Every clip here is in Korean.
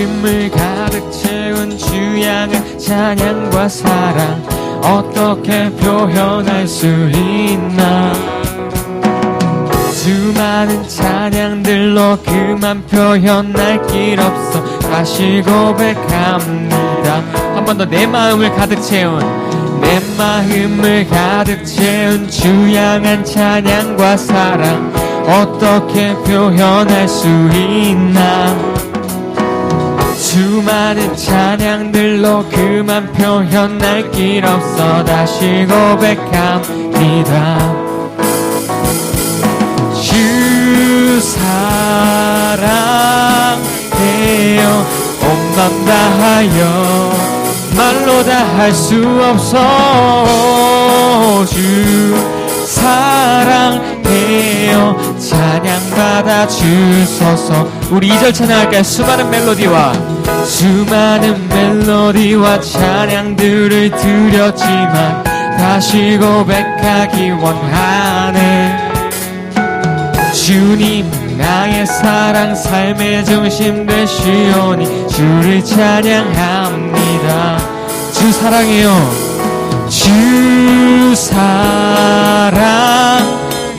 마음을 가득 채운 주양의 찬양과 사랑 어떻게 표현할 수 있나. 수많은 찬양들로 그만 표현할 길 없어 다시 고백합니다. 한 번 더 내 마음을 가득 채운 내 마음을 가득 채운 주양한 찬양과 사랑 어떻게 표현할 수 있나. 수많은 찬양들로 그만 표현할 길 없어 다시 고백합니다. 주 사랑해요 온 맘 다하여 말로 다 할 수 없어. 주 사랑해요 찬양 받아 주소서. 우리 2절 찬양할까요? 수많은 멜로디와 찬양들을 드렸지만 다시 고백하기 원하네. 주님 나의 사랑 삶의 중심 되시오니 주를 찬양합니다. 주 사랑해요 주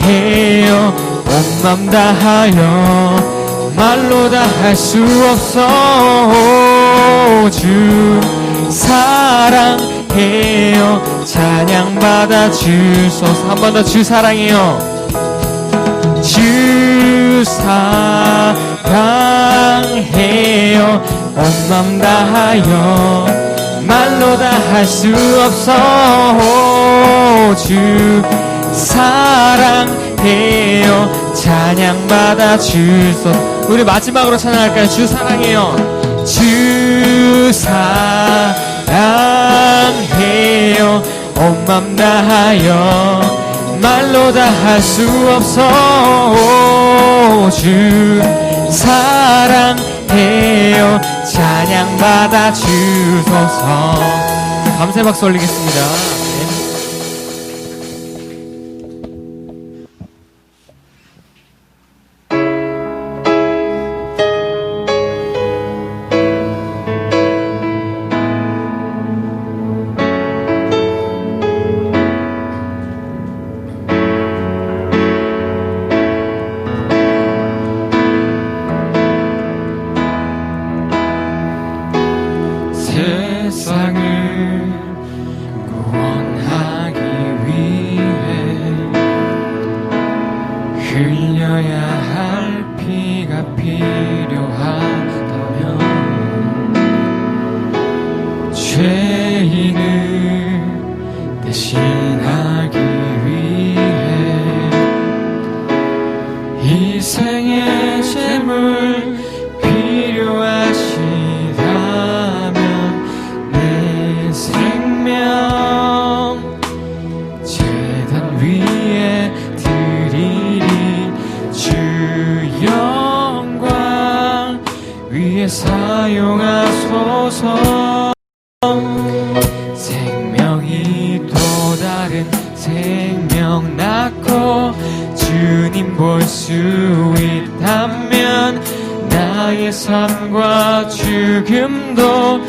사랑해요 온 맘 다하여 말로 다 할 수 없어. 주 사랑해요 찬양 받아 주소서. 한 번 더 주 사랑해요 주 사랑해요 온 맘 다하여 말로 다 할 수 없어. 주 사랑해요 찬양 받아 주소서. 우리 마지막으로 찬양할까요? 주 사랑해요 주 사랑해요 온 맘 다하여 말로 다 할 수 없어. 주 사랑해요 찬양 받아 주소서. 감사의 박수 올리겠습니다. 세상을 구원하기 위해 흘려야 할 피가 필요하다면 죄인을 대신하기 위해 희생의 제물 필요하시다면 내 생명 제단 위에 드리리. 주 영광 위에 사용하소서. 생명이 또 다른 생명 낳고 주님 볼 수 있다면 나의 삶과 죽음도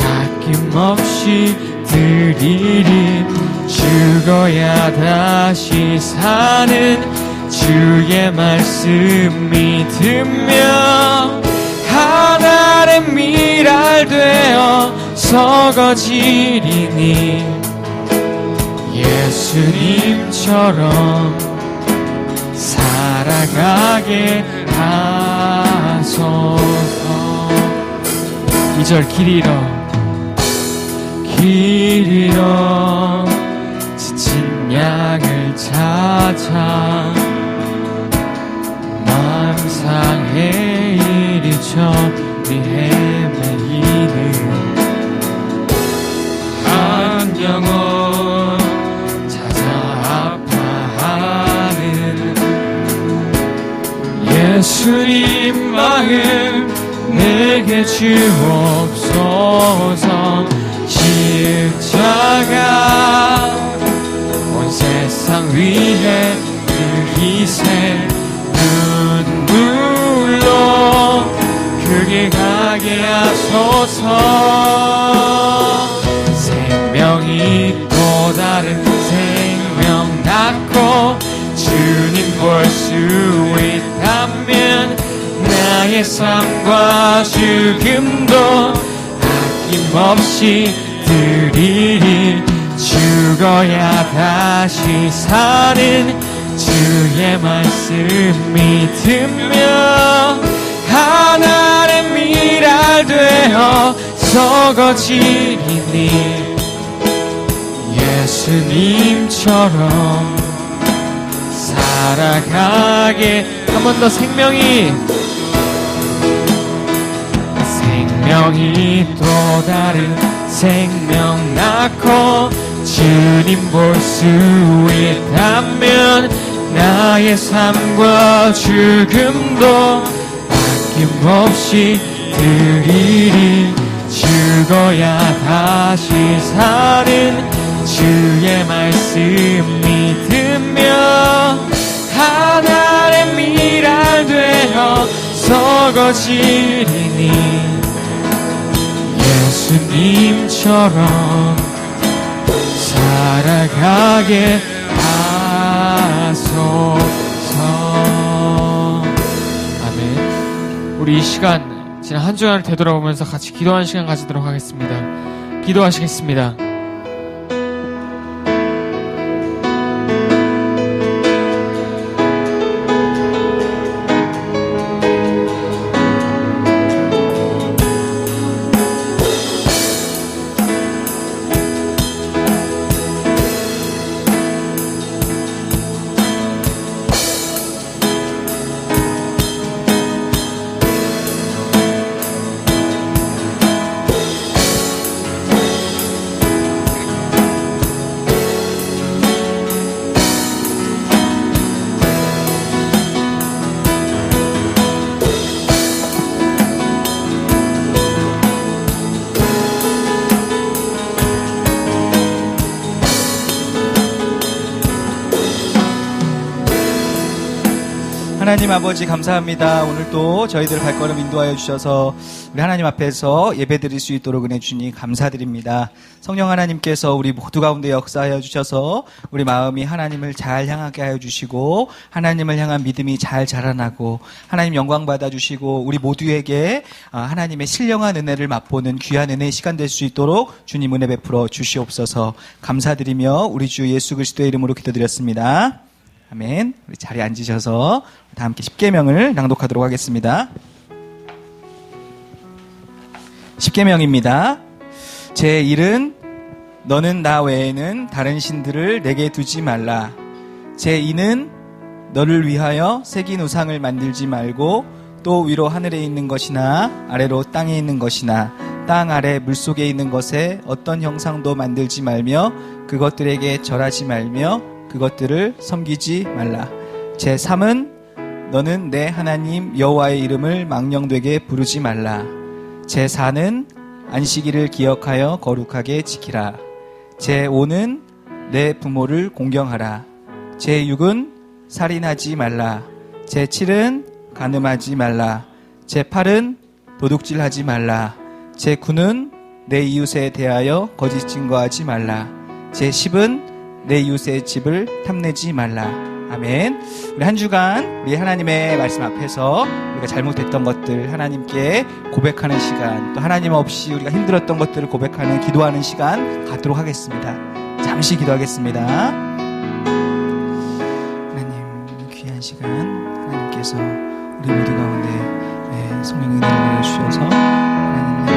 아낌없이 드리리. 죽어야 다시 사는 주의 말씀 믿으며 하나의 미랄 되어 썩어지리니 예수님처럼 살아가게 하소서. 2절 길 잃어 지친 양을 찾아 마음 상해 이리 저리 헤매이는 한 영혼 찾아 아파하는 예수님 마음 내게 주옵소서. 십자가 온 세상 위에 그 희생 눈물로 크게 가게 하소서. 생명이 또 다른 생명 낳고 주님 볼 수 있다면 나의 삶과 죽음도 아낌없이 드리리. 죽어야 다시 사는 주의 말씀 믿으며 하나의 미랄 되어 썩어지리니 예수님처럼 살아가게. 한 번 더. 생명이 또 다른 생명 낳고 주님 볼 수 있다면 나의 삶과 죽음도 아낌없이 드리리. 죽어야 다시 사는 주의 말씀 믿으며 하나의 미랄 되어 썩어지리니 예수님처럼 살아가게 하소서. 아멘. 우리 이 시간 지난 한 주간을 되돌아보면서 같이 기도하는 시간 가지도록 하겠습니다. 기도하시겠습니다. 하나님 아버지 감사합니다. 오늘 또 저희들 발걸음 인도하여 주셔서 우리 하나님 앞에서 예배드릴 수 있도록 은혜 주니 감사드립니다. 성령 하나님께서 우리 모두 가운데 역사하여 주셔서 우리 마음이 하나님을 잘 향하게 하여 주시고 하나님을 향한 믿음이 잘 자라나고 하나님 영광 받아주시고 우리 모두에게 하나님의 신령한 은혜를 맛보는 귀한 은혜의 시간 될 수 있도록 주님 은혜 베풀어 주시옵소서. 감사드리며 우리 주 예수 그리스도의 이름으로 기도드렸습니다. 아멘. 우리 자리에 앉으셔서 다 함께 십계명을 낭독하도록 하겠습니다. 십계명입니다. 제1은 너는 나 외에는 다른 신들을 내게 두지 말라. 제2는 너를 위하여 새긴 우상을 만들지 말고 또 위로 하늘에 있는 것이나 아래로 땅에 있는 것이나 땅 아래 물속에 있는 것에 어떤 형상도 만들지 말며 그것들에게 절하지 말며 그것들을 섬기지 말라. 제3은 너는 내 하나님 여호와의 이름을 망령되게 부르지 말라. 제4는 안식일을 기억하여 거룩하게 지키라. 제5는 내 부모를 공경하라. 제6은 살인하지 말라. 제7은 간음하지 말라. 제8은 도둑질하지 말라. 제9는 내 이웃에 대하여 거짓 증거하지 말라. 제10은 내 이웃의 집을 탐내지 말라. 아멘. 우리 한 주간 우리 하나님의 말씀 앞에서 우리가 잘못했던 것들 하나님께 고백하는 시간, 또 하나님 없이 우리가 힘들었던 것들을 고백하는 기도하는 시간 갖도록 하겠습니다. 잠시 기도하겠습니다. 하나님 귀한 시간 하나님께서 우리 모두 가운데 성령 은혜를 내려주셔서 하나님의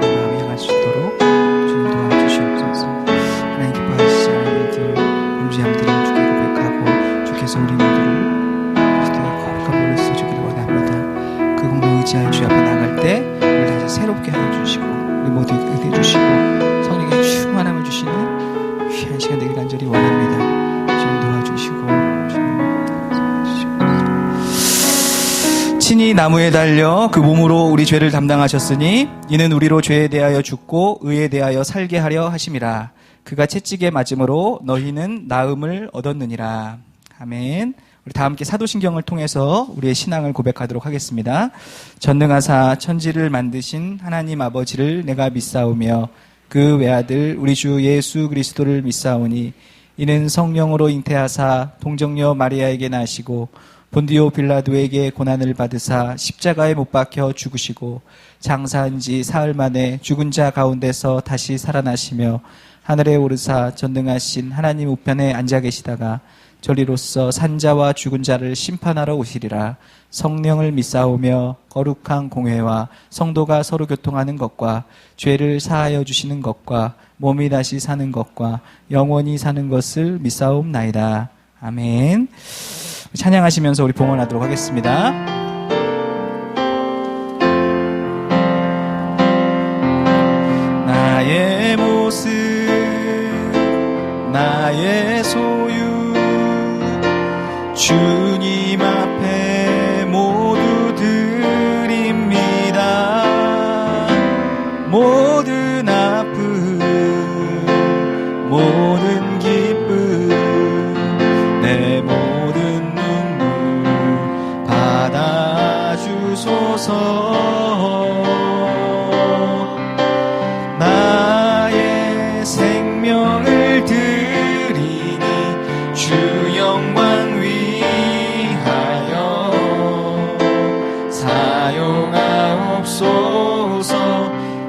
마음이 향할 수 있도록 주님 도와주시옵소서. 하나님 기뻐하시지 않은 일들 범죄함들을 주께 고백하고 주께서 우리 모두를 그리스도의 거룩한 몸을 쓰시기를 원합니다. 그 공로 의지하여 주 앞에 나갈 때 우리 다시 새롭게 하여 주시고 우리 모두에게 은혜 주시고 성령의 충만함을 주시는 귀한 시간 되길 간절히 원합니다. 주님 도와주시고 친히 나무에 달려 그 몸으로 우리 죄를 담당하셨으니 이는 우리로 죄에 대하여 죽고 의에 대하여 살게 하려 하심이라. 그가 채찍에 맞음으로 너희는 나음을 얻었느니라. 아멘. 우리 다 함께 사도신경을 통해서 우리의 신앙을 고백하도록 하겠습니다. 전능하사 천지를 만드신 하나님 아버지를 내가 믿사오며 그 외아들 우리 주 예수 그리스도를 믿사오니 이는 성령으로 잉태하사 동정녀 마리아에게 나시고 본디오 빌라도에게 고난을 받으사 십자가에 못 박혀 죽으시고 장사한 지 사흘 만에 죽은 자 가운데서 다시 살아나시며 하늘에 오르사 전능하신 하나님 우편에 앉아 계시다가 저리로서 산자와 죽은 자를 심판하러 오시리라. 성령을 믿사오며 거룩한 공회와 성도가 서로 교통하는 것과 죄를 사하여 주시는 것과 몸이 다시 사는 것과 영원히 사는 것을 믿사옵나이다. 아멘. 찬양하시면서 우리 봉헌하도록 하겠습니다. 나의 모습 나의 소유 주님 앞에 모두 드립니다. 모든 아픔 모든 기쁨 내 모든 눈물 받아주소서. 나의 생명을 드리니 주 영광 위하여 사용하옵소서.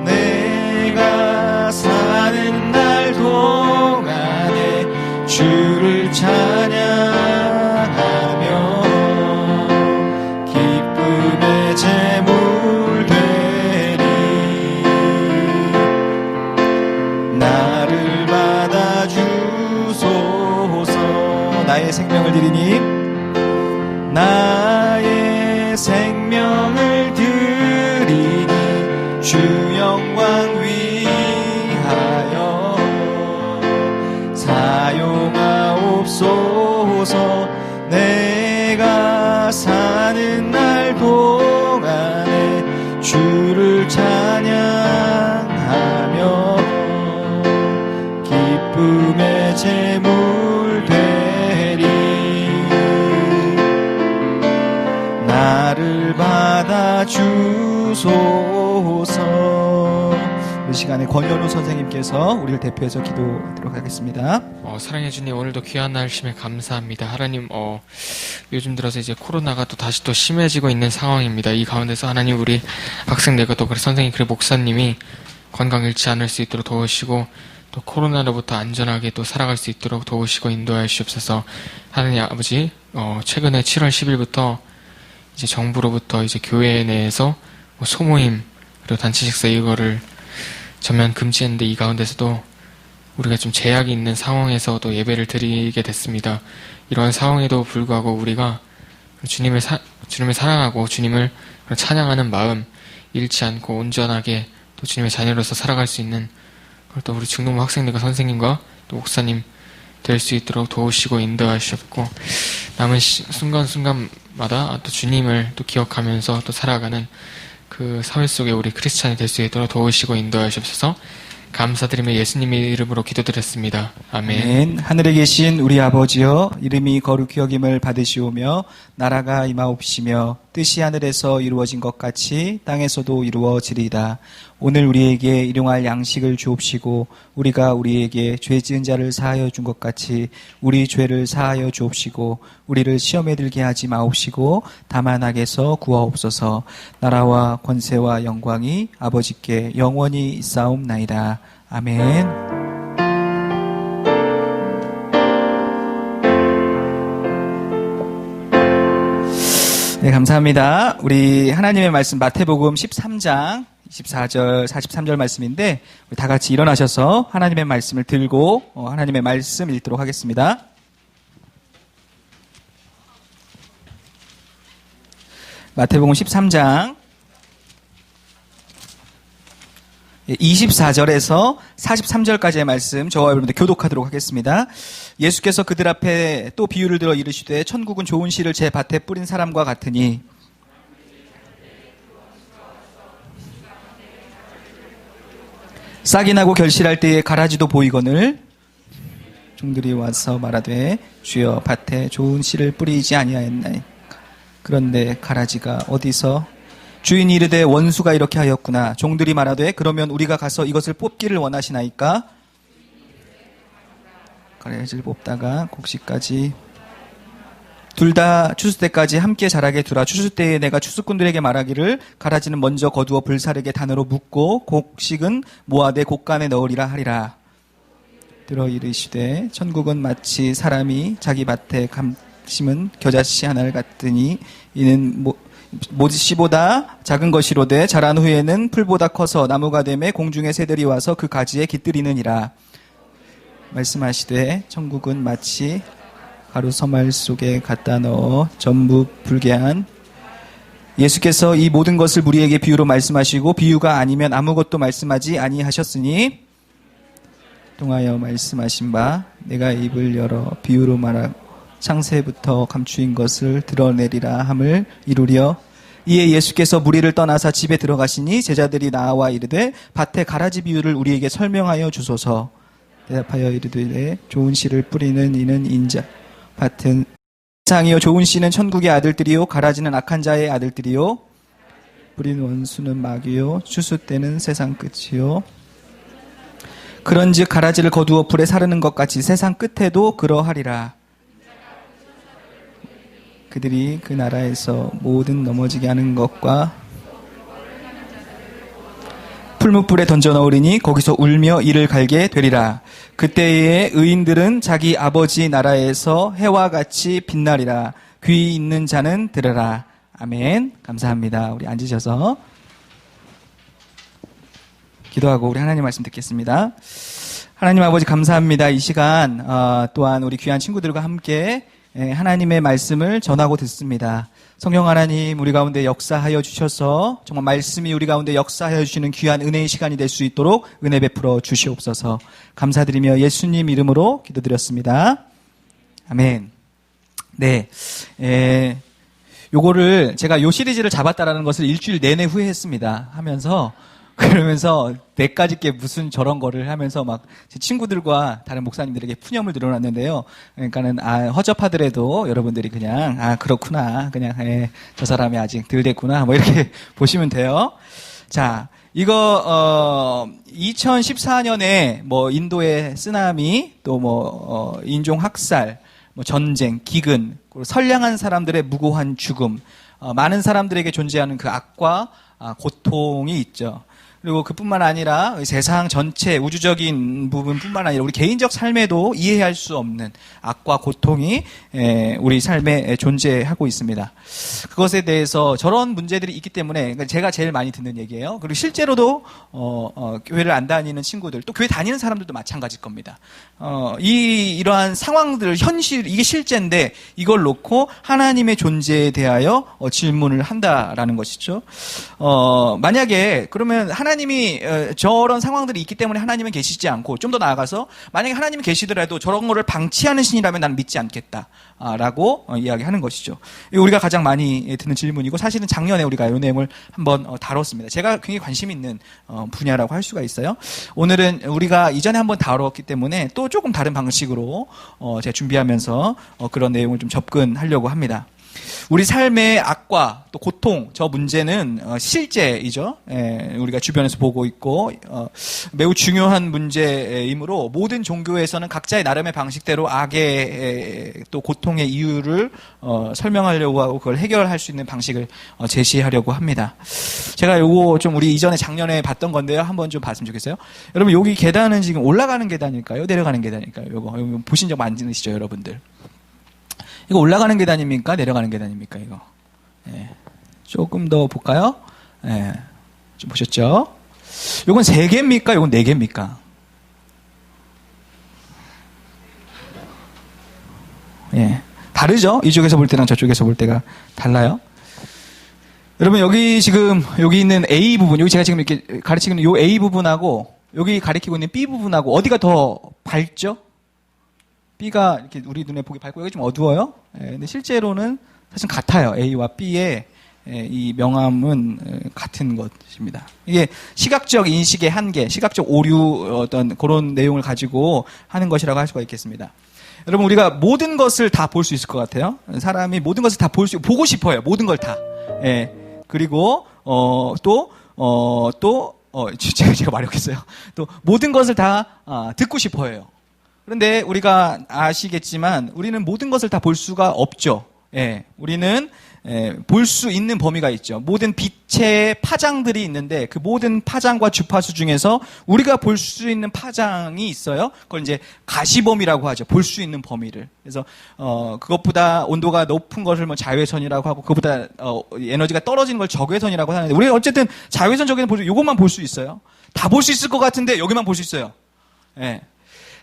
내가 사는 날 동안에 주를 찬양하며 기쁨의 제물 되리. 나를 받아주소서. 나의 생명을 드리니 나의 생명을 드리니 주 영광 위하여 사용하옵소서. 내가 사는 날 동안에 주를 찬양하며 기쁨의 제물 되리. 나를 받아주소서. 이 시간에 권현우 선생님께서 우리를 대표해서 기도하도록 하겠습니다. 사랑해 주님, 오늘도 귀한 날심에 감사합니다. 하나님, 요즘 들어서 이제 코로나가 또 다시 또 심해지고 있는 상황입니다. 이 가운데서 하나님, 우리 학생들과 또 그래 선생님, 그래 목사님이 건강 잃지 않을 수 있도록 도우시고 또 코로나로부터 안전하게 또 살아갈 수 있도록 도우시고 인도하여 주옵소서. 하나님 아버지, 최근에 7월 10일부터 이제 정부로부터 이제 교회 내에서 소모임 그리고 단체 식사 이거를 전면 금지했는데 이 가운데서도 우리가 좀 제약이 있는 상황에서도 예배를 드리게 됐습니다. 이러한 상황에도 불구하고 우리가 주님을 사랑하고 주님을 찬양하는 마음 잃지 않고 온전하게 또 주님의 자녀로서 살아갈 수 있는 그걸 또 우리 중동부 학생들과 선생님과 또 목사님 될 수 있도록 도우시고 인도하시옵고 남은 순간순간마다 또 주님을 또 기억하면서 또 살아가는 그 사회 속에 우리 크리스찬이 될 수 있도록 도우시고 인도하시옵소서. 감사드리며 예수님의 이름으로 기도드렸습니다. 아멘. 아멘. 하늘에 계신 우리 아버지여, 이름이 거룩히 여김을 받으시오며 나라가 임하옵시며 뜻이 하늘에서 이루어진 것 같이 땅에서도 이루어지리이다. 오늘 우리에게 일용할 양식을 주옵시고 우리가 우리에게 죄 지은 자를 사하여 준 것 같이 우리 죄를 사하여 주옵시고 우리를 시험에 들게 하지 마옵시고 다만 악에서 구하옵소서. 나라와 권세와 영광이 아버지께 영원히 있사옵나이다. 아멘. 네, 감사합니다. 우리 하나님의 말씀 마태복음 13장 24절 43절 말씀인데 우리 다 같이 일어나셔서 하나님의 말씀을 들고 하나님의 말씀 읽도록 하겠습니다. 마태복음 13장 24절에서 43절까지의 말씀 저와 여러분들 교독하도록 하겠습니다. 예수께서 그들 앞에 또 비유를 들어 이르시되 천국은 좋은 씨를 제 밭에 뿌린 사람과 같으니 싹이 나고 결실할 때에 가라지도 보이거늘 종들이 와서 말하되 주여 밭에 좋은 씨를 뿌리지 아니하였나이까. 그런데 가라지가 어디서? 주인이 이르되 원수가 이렇게 하였구나. 종들이 말하되 그러면 우리가 가서 이것을 뽑기를 원하시나이까? 가라지를 뽑다가 곡식까지 둘 다 추수 때까지 함께 자라게 두라. 추수 때에 내가 추수꾼들에게 말하기를 가라지는 먼저 거두어 불사르게 단으로 묶고 곡식은 모아되 곡간에 넣으리라 하리라. 들어 이르시되 천국은 마치 사람이 자기 밭에 심은 겨자씨 하나를 같으니 이는 모지씨보다 작은 것이로되 자란 후에는 풀보다 커서 나무가 되매 공중의 새들이 와서 그 가지에 깃들이느니라. 말씀하시되 천국은 마치 가루 서말 속에 갖다 넣어 전부 불게한. 예수께서 이 모든 것을 우리에게 비유로 말씀하시고 비유가 아니면 아무것도 말씀하지 아니하셨으니 통하여 말씀하신 바 내가 입을 열어 비유로 말하고 창세부터 감추인 것을 드러내리라 함을 이루려. 이에 예수께서 무리를 떠나사 집에 들어가시니 제자들이 나와 이르되 밭에 가라지 비유를 우리에게 설명하여 주소서. 대답하여 이르되 좋은 씨를 뿌리는 이는 인자 밭은 세상이요 좋은 씨는 천국의 아들들이요 가라지는 악한 자의 아들들이요 뿌린 원수는 마귀요 추수 때는 세상 끝이요. 그런즉 가라지를 거두어 불에 사르는 것 같이 세상 끝에도 그러하리라. 그들이 그 나라에서 모든 넘어지게 하는 것과 풀무불에 던져 넣으리니 거기서 울며 이를 갈게 되리라. 그때에 의인들은 자기 아버지 나라에서 해와 같이 빛나리라. 귀 있는 자는 들으라. 아멘. 감사합니다. 우리 앉으셔서 기도하고 우리 하나님 말씀 듣겠습니다. 하나님 아버지 감사합니다. 이 시간 또한 우리 귀한 친구들과 함께 하나님의 말씀을 전하고 듣습니다. 성령 하나님 우리 가운데 역사하여 주셔서 정말 말씀이 우리 가운데 역사하여 주시는 귀한 은혜의 시간이 될 수 있도록 은혜 베풀어 주시옵소서. 감사드리며 예수님 이름으로 기도드렸습니다. 아멘. 네, 요거를 제가 요 시리즈를 잡았다라는 것을 일주일 내내 후회했습니다. 하면서 그러면서 내까지 게 무슨 저런 거를 하면서 막 제 친구들과 다른 목사님들에게 푸념을 늘어놨는데요. 그러니까는 허접하더라도 여러분들이 그냥 그렇구나, 그냥 저 사람이 아직 덜 됐구나, 뭐 이렇게 보시면 돼요. 자, 이거 2014년에 뭐 인도의 쓰나미, 또 뭐 인종 학살, 뭐 전쟁, 기근, 그리고 선량한 사람들의 무고한 죽음, 많은 사람들에게 존재하는 그 악과 고통이 있죠. 그리고 그뿐만 아니라 세상 전체 우주적인 부분뿐만 아니라 우리 개인적 삶에도 이해할 수 없는 악과 고통이 우리 삶에 존재하고 있습니다. 그것에 대해서 저런 문제들이 있기 때문에 제가 제일 많이 듣는 얘기예요. 그리고 실제로도 교회를 안 다니는 친구들, 또 교회 다니는 사람들도 마찬가지일 겁니다. 이러한 상황들, 현실, 이게 실제인데 이걸 놓고 하나님의 존재에 대하여 질문을 한다라는 것이죠. 만약에 그러면 하나님이 저런 상황들이 있기 때문에 하나님은 계시지 않고, 좀 더 나아가서 만약에 하나님이 계시더라도 저런 거를 방치하는 신이라면 나는 믿지 않겠다 라고 이야기하는 것이죠. 우리가 가장 많이 듣는 질문이고, 사실은 작년에 우리가 이 내용을 한번 다뤘습니다. 제가 굉장히 관심 있는 분야라고 할 수가 있어요. 오늘은 우리가 이전에 한번 다뤘기 때문에 또 조금 다른 방식으로 제가 준비하면서 그런 내용을 좀 접근하려고 합니다. 우리 삶의 악과 또 고통, 저 문제는 실제이죠. 우리가 주변에서 보고 있고 매우 중요한 문제이므로 모든 종교에서는 각자의 나름의 방식대로 악의 또 고통의 이유를 설명하려고 하고 그걸 해결할 수 있는 방식을 제시하려고 합니다. 제가 요거 좀 우리 이전에 작년에 봤던 건데요. 한번 좀 봤으면 좋겠어요. 여러분, 여기 계단은 지금 올라가는 계단일까요? 내려가는 계단일까요? 요거 보신 적 많으시죠, 여러분들? 이거 올라가는 계단입니까? 내려가는 계단입니까? 이거. 조금 더 볼까요? 좀 보셨죠? 요건 3개입니까? 요건 4개입니까? 다르죠? 이쪽에서 볼 때랑 저쪽에서 볼 때가 달라요. 여러분, 여기 있는 A 부분, 여기 제가 지금 이렇게 가르치고 있는 요 A 부분하고 여기 가리키고 있는 B 부분하고 어디가 더 밝죠? B가 이렇게 우리 눈에 보기 밝고 여기 좀 어두워요. 근데 실제로는 사실 같아요. A와 B의 이 명암은 같은 것입니다. 이게 시각적 인식의 한계, 시각적 오류 어떤 그런 내용을 가지고 하는 것이라고 할 수가 있겠습니다. 여러분 우리가 모든 것을 다 볼 수 있을 것 같아요. 사람이 모든 것을 다 보고 싶어요. 모든 걸 다. 그리고 제가 말했겠어요. 또 모든 것을 다 듣고 싶어요. 그런데 우리가 아시겠지만 우리는 모든 것을 다 볼 수가 없죠. 우리는 볼 수 있는 범위가 있죠. 모든 빛의 파장들이 있는데 그 모든 파장과 주파수 중에서 우리가 볼 수 있는 파장이 있어요. 그걸 이제 가시범위라고 하죠. 볼 수 있는 범위를. 그래서 그것보다 온도가 높은 것을 뭐 자외선이라고 하고 그것보다 에너지가 떨어지는 걸 적외선이라고 하는데 우리는 어쨌든 자외선 적외선 이것만 볼 수 있어요. 다 볼 수 있을 것 같은데 여기만 볼 수 있어요.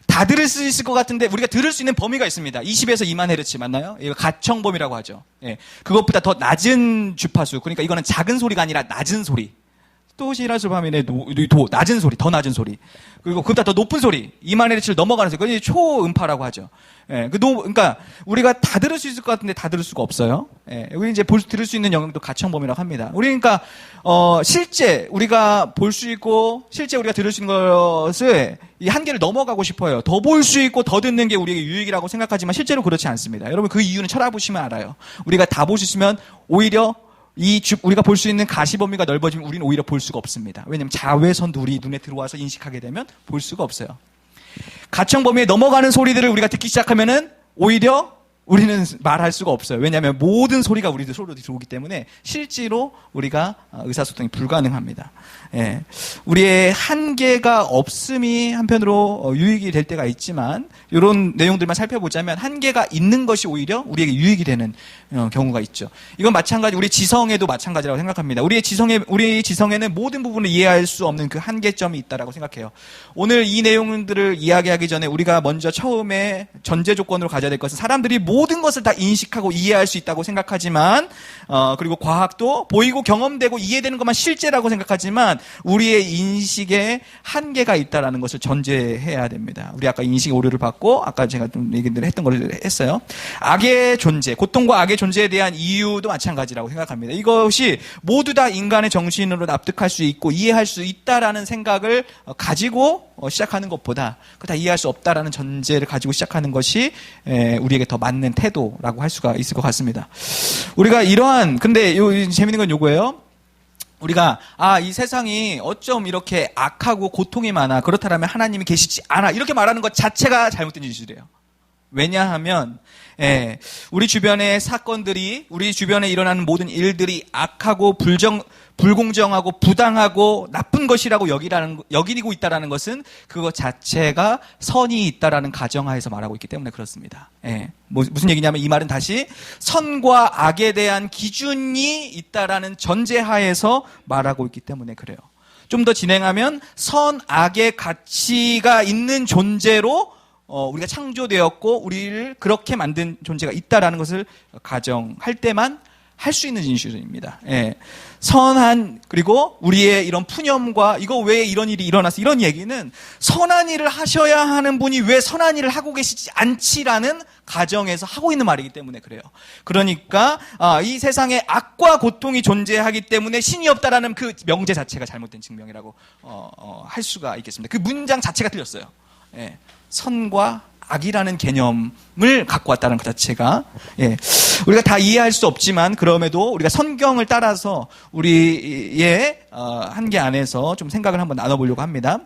다 들을 수 있을 것 같은데 우리가 들을 수 있는 범위가 있습니다. 20에서 2만 헤르츠 맞나요? 이거 가청범위라고 하죠. 그것보다 더 낮은 주파수. 그러니까 이거는 작은 소리가 아니라 낮은 소리. 또 시라스바민의 낮은 소리, 더 낮은 소리. 그리고 그보다 더 높은 소리, 2만 헤르츠를 넘어가는 소리. 그건 초음파라고 하죠. 그러니까 우리가 다 들을 수 있을 것 같은데 다 들을 수가 없어요. 우리 이제 들을 수 있는 영역도 가청범위라고 합니다. 우리 그러니까 실제 우리가 볼 수 있고 실제 우리가 들을 수 있는 것을 이 한계를 넘어가고 싶어요. 더 볼 수 있고 더 듣는 게 우리에게 유익이라고 생각하지만 실제로 그렇지 않습니다. 여러분 그 이유는 찾아보시면 알아요. 우리가 다 볼 수 있으면 오히려 우리가 볼 수 있는 가시 범위가 넓어지면 우리는 오히려 볼 수가 없습니다. 왜냐하면 자외선도 우리 눈에 들어와서 인식하게 되면 볼 수가 없어요. 가청 범위에 넘어가는 소리들을 우리가 듣기 시작하면은 오히려 우리는 말할 수가 없어요. 왜냐하면 모든 소리가 우리들 소리로 들어오기 때문에 실제로 우리가 의사소통이 불가능합니다. 우리의 한계가 없음이 한편으로 유익이 될 때가 있지만 이런 내용들만 살펴보자면 한계가 있는 것이 오히려 우리에게 유익이 되는 경우가 있죠. 이건 마찬가지 우리 지성에도 마찬가지라고 생각합니다. 우리 지성에는 모든 부분을 이해할 수 없는 그 한계점이 있다라고 생각해요. 오늘 이 내용들을 이야기하기 전에 우리가 먼저 처음에 전제 조건으로 가져야 될 것은 사람들이 모든 것을 다 인식하고 이해할 수 있다고 생각하지만 그리고 과학도 보이고 경험되고 이해되는 것만 실제라고 생각하지만 우리의 인식에 한계가 있다라는 것을 전제해야 됩니다. 우리 아까 인식 오류를 받고 아까 제가 좀 얘기를 했던 걸 했어요. 악의 존재, 고통과 악의 존재에 대한 이유도 마찬가지라고 생각합니다. 이것이 모두 다 인간의 정신으로 납득할 수 있고 이해할 수 있다라는 생각을 가지고 시작하는 것보다 그거 다 이해할 수 없다라는 전제를 가지고 시작하는 것이 우리에게 더 맞는 태도라고 할 수가 있을 것 같습니다. 우리가 근데 재밌는 건 요거예요. 우리가 이 세상이 어쩜 이렇게 악하고 고통이 많아 그렇다면 하나님이 계시지 않아 이렇게 말하는 것 자체가 잘못된 짓이래요. 왜냐하면 우리 주변의 사건들이 우리 주변에 일어나는 모든 일들이 악하고 불공정하고 부당하고 나쁜 것이라고 여기고 있다라는 것은 그것 자체가 선이 있다라는 가정하에서 말하고 있기 때문에 그렇습니다. 무슨 얘기냐면 이 말은 다시 선과 악에 대한 기준이 있다라는 전제하에서 말하고 있기 때문에 그래요. 좀 더 진행하면 선, 악의 가치가 있는 존재로 우리가 창조되었고 우리를 그렇게 만든 존재가 있다라는 것을 가정할 때만 할 수 있는 진술입니다. 그리고 우리의 이런 푸념과 이거 왜 이런 일이 일어났어 이런 얘기는 선한 일을 하셔야 하는 분이 왜 선한 일을 하고 계시지 않지라는 가정에서 하고 있는 말이기 때문에 그래요. 그러니까 이 세상에 악과 고통이 존재하기 때문에 신이 없다라는 그 명제 자체가 잘못된 증명이라고 할 수가 있겠습니다. 그 문장 자체가 틀렸어요. 선과 악이라는 개념을 갖고 왔다는 것 자체가 우리가 다 이해할 수 없지만 그럼에도 우리가 성경을 따라서 우리의 한계 안에서 좀 생각을 한번 나눠보려고 합니다.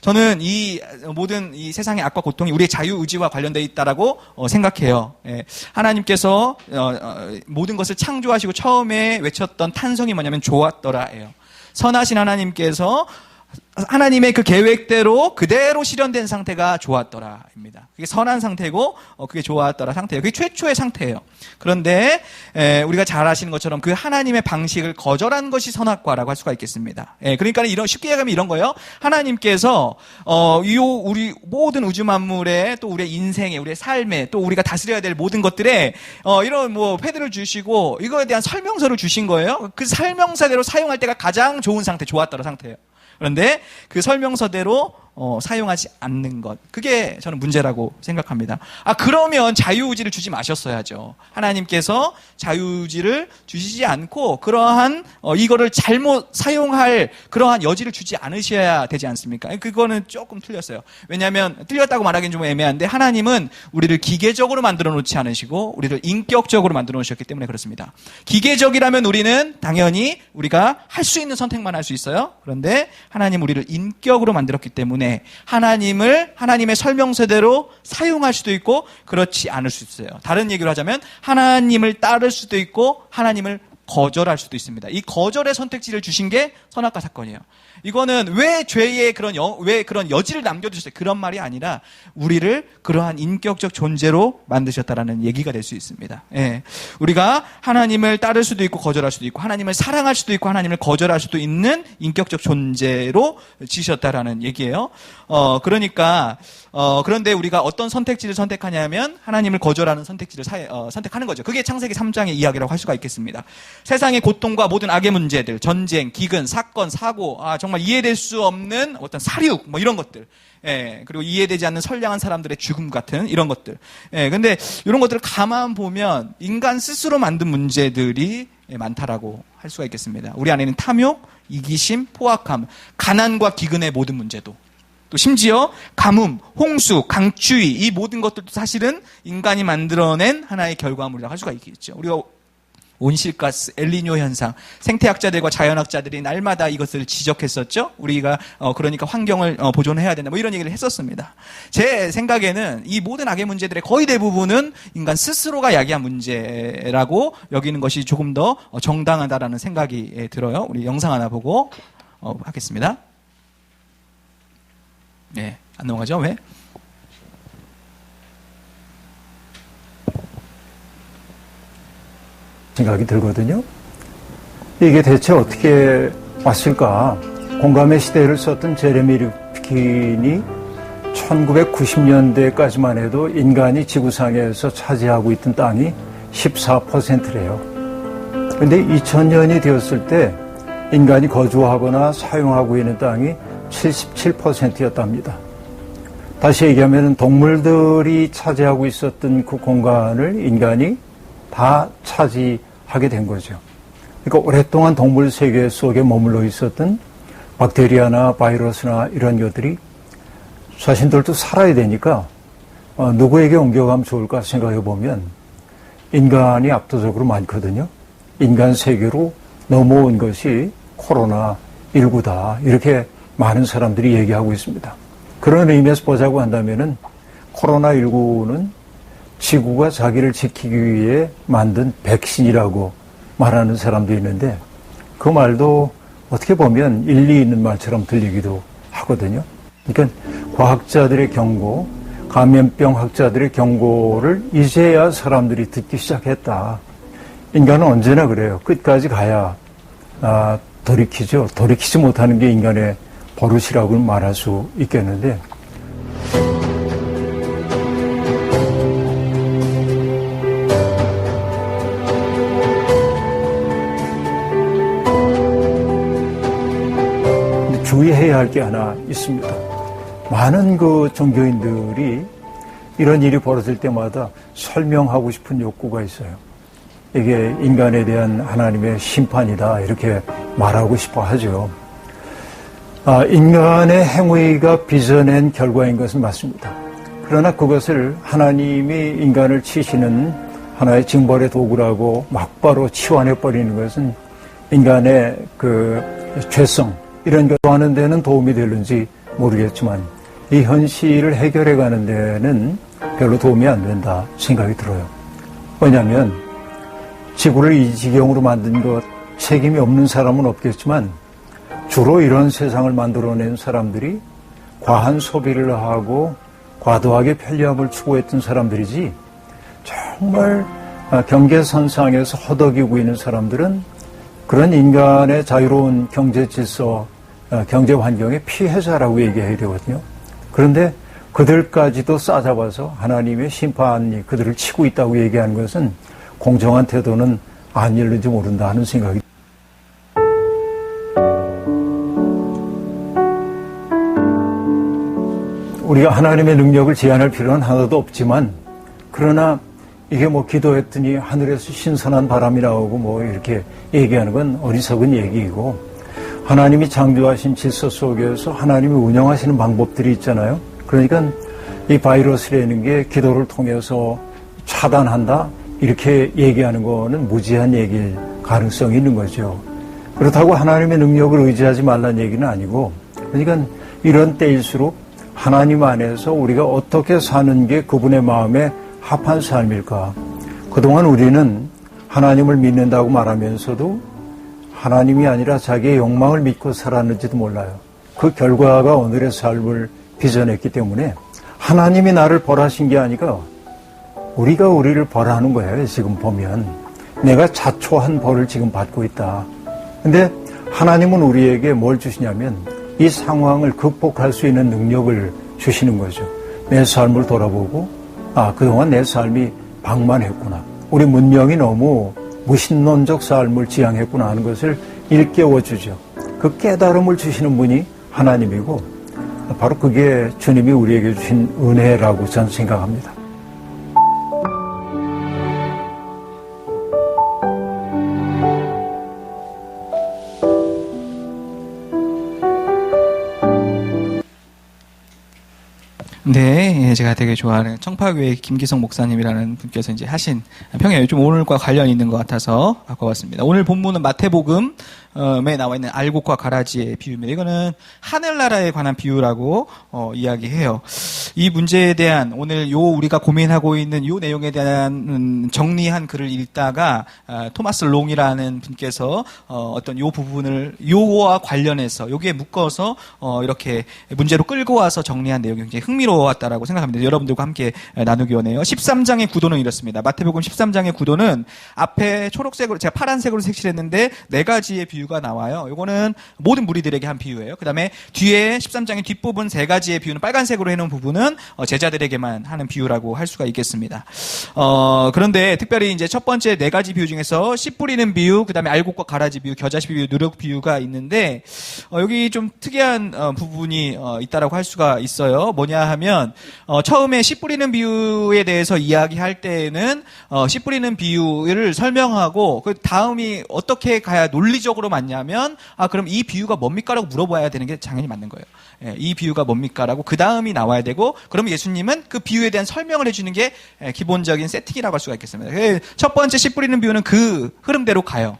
저는 이 모든 이 세상의 악과 고통이 우리의 자유의지와 관련되어 있다라고 생각해요. 하나님께서 모든 것을 창조하시고 처음에 외쳤던 탄성이 뭐냐면 좋았더라예요. 선하신 하나님께서 하나님의 그 계획대로 그대로 실현된 상태가 좋았더라입니다. 그게 선한 상태고 그게 좋았더라 상태예요. 그게 최초의 상태예요. 그런데 우리가 잘 아시는 것처럼 그 하나님의 방식을 거절한 것이 선악과라고 할 수가 있겠습니다. 그러니까 쉽게 얘기하면 이런 거예요. 하나님께서 우리 모든 우주 만물에 또 우리의 인생에 우리의 삶에 또 우리가 다스려야 될 모든 것들에 이런 패드를 주시고 이거에 대한 설명서를 주신 거예요. 그 설명서대로 사용할 때가 가장 좋은 상태, 좋았더라 상태예요. 그런데 그 설명서대로 사용하지 않는 것. 그게 저는 문제라고 생각합니다. 그러면 자유의지를 주지 마셨어야죠. 하나님께서 자유의지를 주시지 않고 그러한 이거를 잘못 사용할 그러한 여지를 주지 않으셔야 되지 않습니까? 그거는 조금 틀렸어요. 왜냐하면 틀렸다고 말하기는 좀 애매한데 하나님은 우리를 기계적으로 만들어 놓지 않으시고 우리를 인격적으로 만들어 놓으셨기 때문에 그렇습니다. 기계적이라면 우리는 당연히 우리가 할 수 있는 선택만 할 수 있어요. 그런데 하나님 우리를 인격으로 만들었기 때문에 하나님의 설명서대로 사용할 수도 있고 그렇지 않을 수 있어요. 다른 얘기로 하자면 하나님을 따를 수도 있고 하나님을 거절할 수도 있습니다. 이 거절의 선택지를 주신 게 선악과 사건이에요. 이거는 왜 죄의 왜 그런 여지를 남겨두셨어요? 그런 말이 아니라 우리를 그러한 인격적 존재로 만드셨다라는 얘기가 될 수 있습니다. 예. 우리가 하나님을 따를 수도 있고 거절할 수도 있고 하나님을 사랑할 수도 있고 하나님을 거절할 수도 있는 인격적 존재로 지으셨다라는 얘기예요. 그런데 우리가 어떤 선택지를 선택하냐면 하나님을 거절하는 선택지를 선택하는 거죠. 그게 창세기 3장의 이야기라고 할 수가 있겠습니다. 세상의 고통과 모든 악의 문제들, 전쟁, 기근, 사건, 사고, 정말 이해될 수 없는 어떤 사륙, 이런 것들. 예, 그리고 이해되지 않는 선량한 사람들의 죽음 같은 이런 것들. 예, 근데 이런 것들을 가만 보면 인간 스스로 만든 문제들이 많다라고 할 수가 있겠습니다. 우리 안에는 탐욕, 이기심, 포악함, 가난과 기근의 모든 문제도. 또 심지어 가뭄, 홍수, 강추위 이 모든 것들도 사실은 인간이 만들어낸 하나의 결과물이라고 할 수가 있겠죠. 우리가 온실가스, 엘니뇨 현상, 생태학자들과 자연학자들이 날마다 이것을 지적했었죠. 우리가 그러니까 환경을 보존해야 된다. 이런 얘기를 했었습니다. 제 생각에는 이 모든 악의 문제들의 거의 대부분은 인간 스스로가 야기한 문제라고 여기는 것이 조금 더 정당하다라는 생각이 들어요. 우리 영상 하나 보고 하겠습니다. 네, 안 넘어가죠? 왜? 생각이 들거든요. 이게 대체 어떻게 왔을까? 공감의 시대를 썼던 제레미 류킨이 1990년대까지만 해도 인간이 지구상에서 차지하고 있던 땅이 14%래요. 그런데 2000년이 되었을 때 인간이 거주하거나 사용하고 있는 땅이 77%였답니다. 다시 얘기하면 동물들이 차지하고 있었던 그 공간을 인간이 다 차지하게 된 거죠. 그러니까 오랫동안 동물 세계 속에 머물러 있었던 박테리아나 바이러스나 이런 것들이 자신들도 살아야 되니까 누구에게 옮겨가면 좋을까 생각해 보면 인간이 압도적으로 많거든요. 인간 세계로 넘어온 것이 코로나19다. 이렇게 많은 사람들이 얘기하고 있습니다. 그런 의미에서 보자고 한다면은 코로나19는 지구가 자기를 지키기 위해 만든 백신이라고 말하는 사람도 있는데 그 말도 어떻게 보면 일리 있는 말처럼 들리기도 하거든요. 그러니까 과학자들의 경고, 감염병 학자들의 경고를 이제야 사람들이 듣기 시작했다. 인간은 언제나 그래요. 끝까지 가야 돌이키죠. 돌이키지 못하는 게 인간의 버릇이라고 말할 수 있겠는데 주의해야 할 게 하나 있습니다. 많은 그 종교인들이 이런 일이 벌어질 때마다 설명하고 싶은 욕구가 있어요. 이게 인간에 대한 하나님의 심판이다 이렇게 말하고 싶어 하죠. 인간의 행위가 빚어낸 결과인 것은 맞습니다. 그러나 그것을 하나님이 인간을 치시는 하나의 징벌의 도구라고 막바로 치환해버리는 것은 인간의 그 죄성 이런 걸 하는 데는 도움이 되는지 모르겠지만 이 현실을 해결해가는 데는 별로 도움이 안 된다 생각이 들어요. 왜냐하면 지구를 이 지경으로 만든 것 책임이 없는 사람은 없겠지만 주로 이런 세상을 만들어낸 사람들이 과한 소비를 하고 과도하게 편리함을 추구했던 사람들이지 정말 경계선상에서 허덕이고 있는 사람들은 그런 인간의 자유로운 경제 질서, 경제 환경의 피해자라고 얘기해야 되거든요. 그런데 그들까지도 싸잡아서 하나님의 심판이 그들을 치고 있다고 얘기하는 것은 공정한 태도는 아닐는지 모른다 하는 생각이 우리가 하나님의 능력을 제한할 필요는 하나도 없지만 그러나 이게 뭐 기도했더니 하늘에서 신선한 바람이 나오고 뭐 이렇게 얘기하는 건 어리석은 얘기이고 하나님이 창조하신 질서 속에서 하나님이 운영하시는 방법들이 있잖아요. 그러니까 이 바이러스라는 게 기도를 통해서 차단한다 이렇게 얘기하는 거는 무지한 얘기일 가능성이 있는 거죠. 그렇다고 하나님의 능력을 의지하지 말라는 얘기는 아니고 그러니까 이런 때일수록 하나님 안에서 우리가 어떻게 사는 게 그분의 마음에 합한 삶일까? 그동안 우리는 하나님을 믿는다고 말하면서도 하나님이 아니라 자기의 욕망을 믿고 살았는지도 몰라요. 그 결과가 오늘의 삶을 빚어냈기 때문에 하나님이 나를 벌하신 게 아니라 우리가 우리를 벌하는 거예요. 지금 보면 내가 자초한 벌을 지금 받고 있다. 근데 하나님은 우리에게 뭘 주시냐면 이 상황을 극복할 수 있는 능력을 주시는 거죠. 내 삶을 돌아보고 그동안 내 삶이 방만했구나. 우리 문명이 너무 무신론적 삶을 지향했구나 하는 것을 일깨워주죠. 그 깨달음을 주시는 분이 하나님이고 바로 그게 주님이 우리에게 주신 은혜라고 저는 생각합니다. 네, 제가 되게 좋아하는 청파교회 김기성 목사님이라는 분께서 이제 하신 평에 좀 오늘과 관련이 있는 것 같아서 바꿔봤습니다. 오늘 본문은 마태복음에 나와 있는 알곡과 가라지의 비유입니다. 이거는 하늘나라에 관한 비유라고 이야기해요. 이 문제에 대한 오늘 우리가 고민하고 있는 요 내용에 대한 정리한 글을 읽다가 토마스 롱이라는 분께서 어떤 요 부분을 요와 관련해서 여기에 묶어서 이렇게 문제로 끌고 와서 정리한 내용이 굉장히 흥미로웠다라고 생각합니다. 여러분들과 함께 나누기 원해요. 13장의 구도는 이렇습니다. 마태복음 13장의 구도는 앞에 초록색으로 제가 파란색으로 색칠했는데 4가지의 비유가 나와요. 이거는 모든 무리들에게 한 비유예요. 그 다음에 뒤에 13장의 뒷부분 3가지의 비유는 빨간색으로 해놓은 부분은 제자들에게만 하는 비유라고 할 수가 있겠습니다. 그런데 특별히 이제 첫 번째 4가지 비유 중에서 씨 뿌리는 비유, 그 다음에 알곡과 가라지 비유, 겨자씨 비유, 누룩 비유가 있는데 여기 좀 특이한 부분이 있다라고 할 수가 있어요. 뭐냐 하면 처음에 씨 뿌리는 비유에 대해서 이야기할 때에는 씨 뿌리는 비유를 설명하고 그 다음이 어떻게 가야 논리적으로 맞냐면 그럼 이 비유가 뭡니까라고 물어봐야 되는 게 당연히 맞는 거예요. 이 비유가 뭡니까라고 그 다음이 나와야 되고 그럼 예수님은 그 비유에 대한 설명을 해주는 게 기본적인 세팅이라고 할 수가 있겠습니다. 첫 번째 씨 뿌리는 비유는 그 흐름대로 가요.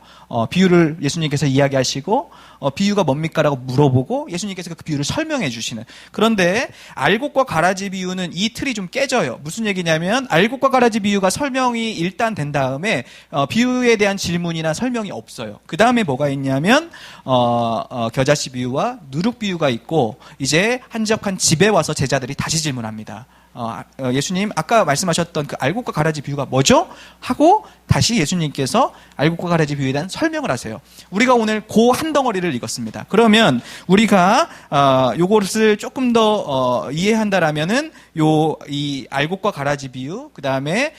비유를 예수님께서 이야기하시고 비유가 뭡니까라고 물어보고 예수님께서 그 비유를 설명해 주시는. 그런데 알곡과 가라지 비유는 이 틀이 좀 깨져요. 무슨 얘기냐면 알곡과 가라지 비유가 설명이 일단 된 다음에 비유에 대한 질문이나 설명이 없어요. 그 다음에 뭐가 있냐면 겨자씨 비유와 누룩 비유가 있고 이제 한적한 집에 와서 제자들이 다시 질문합니다. 예수님 아까 말씀하셨던 그 알곡과 가라지 비유가 뭐죠? 하고 다시 예수님께서 알곡과 가라지 비유에 대한 설명을 하세요. 우리가 오늘 그 한 덩어리를 읽었습니다. 그러면 우리가 요것을 조금 더 이해한다라면은 이 알곡과 가라지 비유, 그 다음에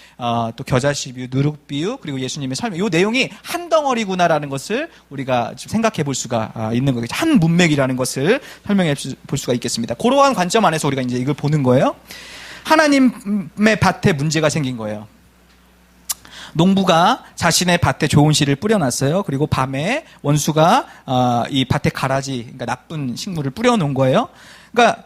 또 겨자씨 비유, 누룩 비유, 그리고 예수님의 설명, 요 내용이 한 덩어리구나라는 것을 우리가 좀 생각해 볼 수가 있는 거겠죠. 한 문맥이라는 것을 설명해 볼 수가 있겠습니다. 그러한 관점 안에서 우리가 이제 이걸 보는 거예요. 하나님의 밭에 문제가 생긴 거예요. 농부가 자신의 밭에 좋은 씨를 뿌려놨어요. 그리고 밤에 원수가 이 밭에 가라지, 그러니까 나쁜 식물을 뿌려놓은 거예요. 그러니까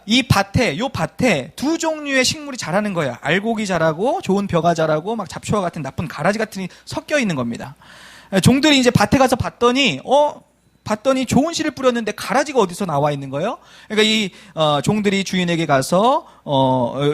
요 밭에 두 종류의 식물이 자라는 거예요. 알곡이 자라고 좋은 벼가 자라고 막 잡초와 같은 나쁜 가라지 같은 게 섞여 있는 겁니다. 종들이 이제 밭에 가서 봤더니 좋은 씨를 뿌렸는데 가라지가 어디서 나와 있는 거예요? 그러니까 이 종들이 주인에게 가서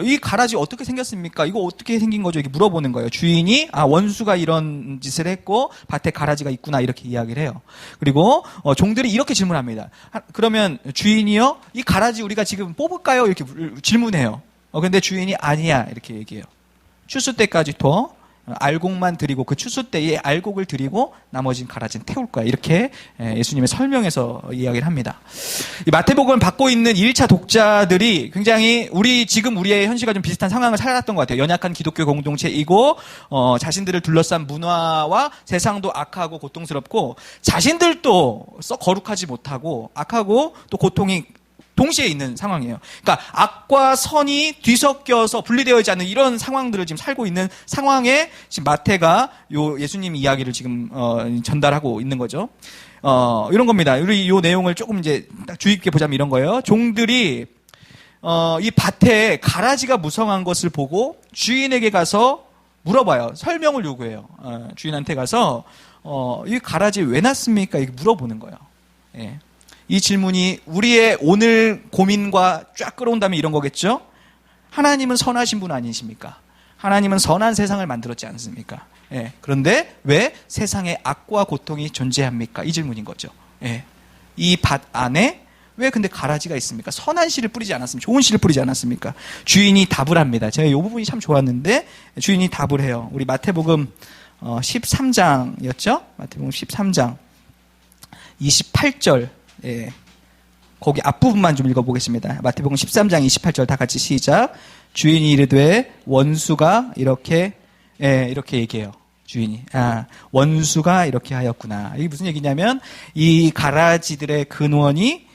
이 가라지 어떻게 생겼습니까? 이거 어떻게 생긴 거죠? 이렇게 물어보는 거예요. 주인이 원수가 이런 짓을 했고 밭에 가라지가 있구나 이렇게 이야기를 해요. 그리고 종들이 이렇게 질문합니다. 그러면 주인이요? 이 가라지 우리가 지금 뽑을까요? 이렇게 질문해요. 근데 주인이 아니야 이렇게 얘기해요. 추수 때까지 둬. 알곡만 드리고 그 추수 때에 알곡을 드리고 나머지는 가라지는 태울 거야. 이렇게 예수님의 설명에서 이야기를 합니다. 이 마태복음을 받고 있는 1차 독자들이 굉장히 우리의 현실과 좀 비슷한 상황을 살았던 것 같아요. 연약한 기독교 공동체이고 자신들을 둘러싼 문화와 세상도 악하고 고통스럽고 자신들도 썩 거룩하지 못하고 악하고 또 고통이 동시에 있는 상황이에요. 그러니까 악과 선이 뒤섞여서 분리되어 있지 않는 이런 상황들을 지금 살고 있는 상황에 지금 마태가 요 예수님 이야기를 지금 전달하고 있는 거죠. 이런 겁니다. 우리 요 내용을 조금 이제 딱 주의 깊게 보자면 이런 거예요. 종들이 이 밭에 가라지가 무성한 것을 보고 주인에게 가서 물어봐요. 설명을 요구해요. 주인한테 가서 이 가라지 왜 났습니까? 이렇게 물어보는 거예요. 예. 이 질문이 우리의 오늘 고민과 쫙 끌어온다면 이런 거겠죠? 하나님은 선하신 분 아니십니까? 하나님은 선한 세상을 만들었지 않습니까? 예. 그런데 왜 세상에 악과 고통이 존재합니까? 이 질문인 거죠. 예. 이 밭 안에 왜 근데 가라지가 있습니까? 선한 씨를 뿌리지 않았습니까? 좋은 씨를 뿌리지 않았습니까? 주인이 답을 합니다. 제가 이 부분이 참 좋았는데 주인이 답을 해요. 우리 마태복음 13장이었죠? 마태복음 13장 28절. 예. 거기 앞부분만 좀 읽어보겠습니다. 마태복음 13장 28절 다 같이 시작. 주인이 이르되 원수가 이렇게 얘기해요. 주인이. 원수가 이렇게 하였구나. 이게 무슨 얘기냐면 이 가라지들의 근원이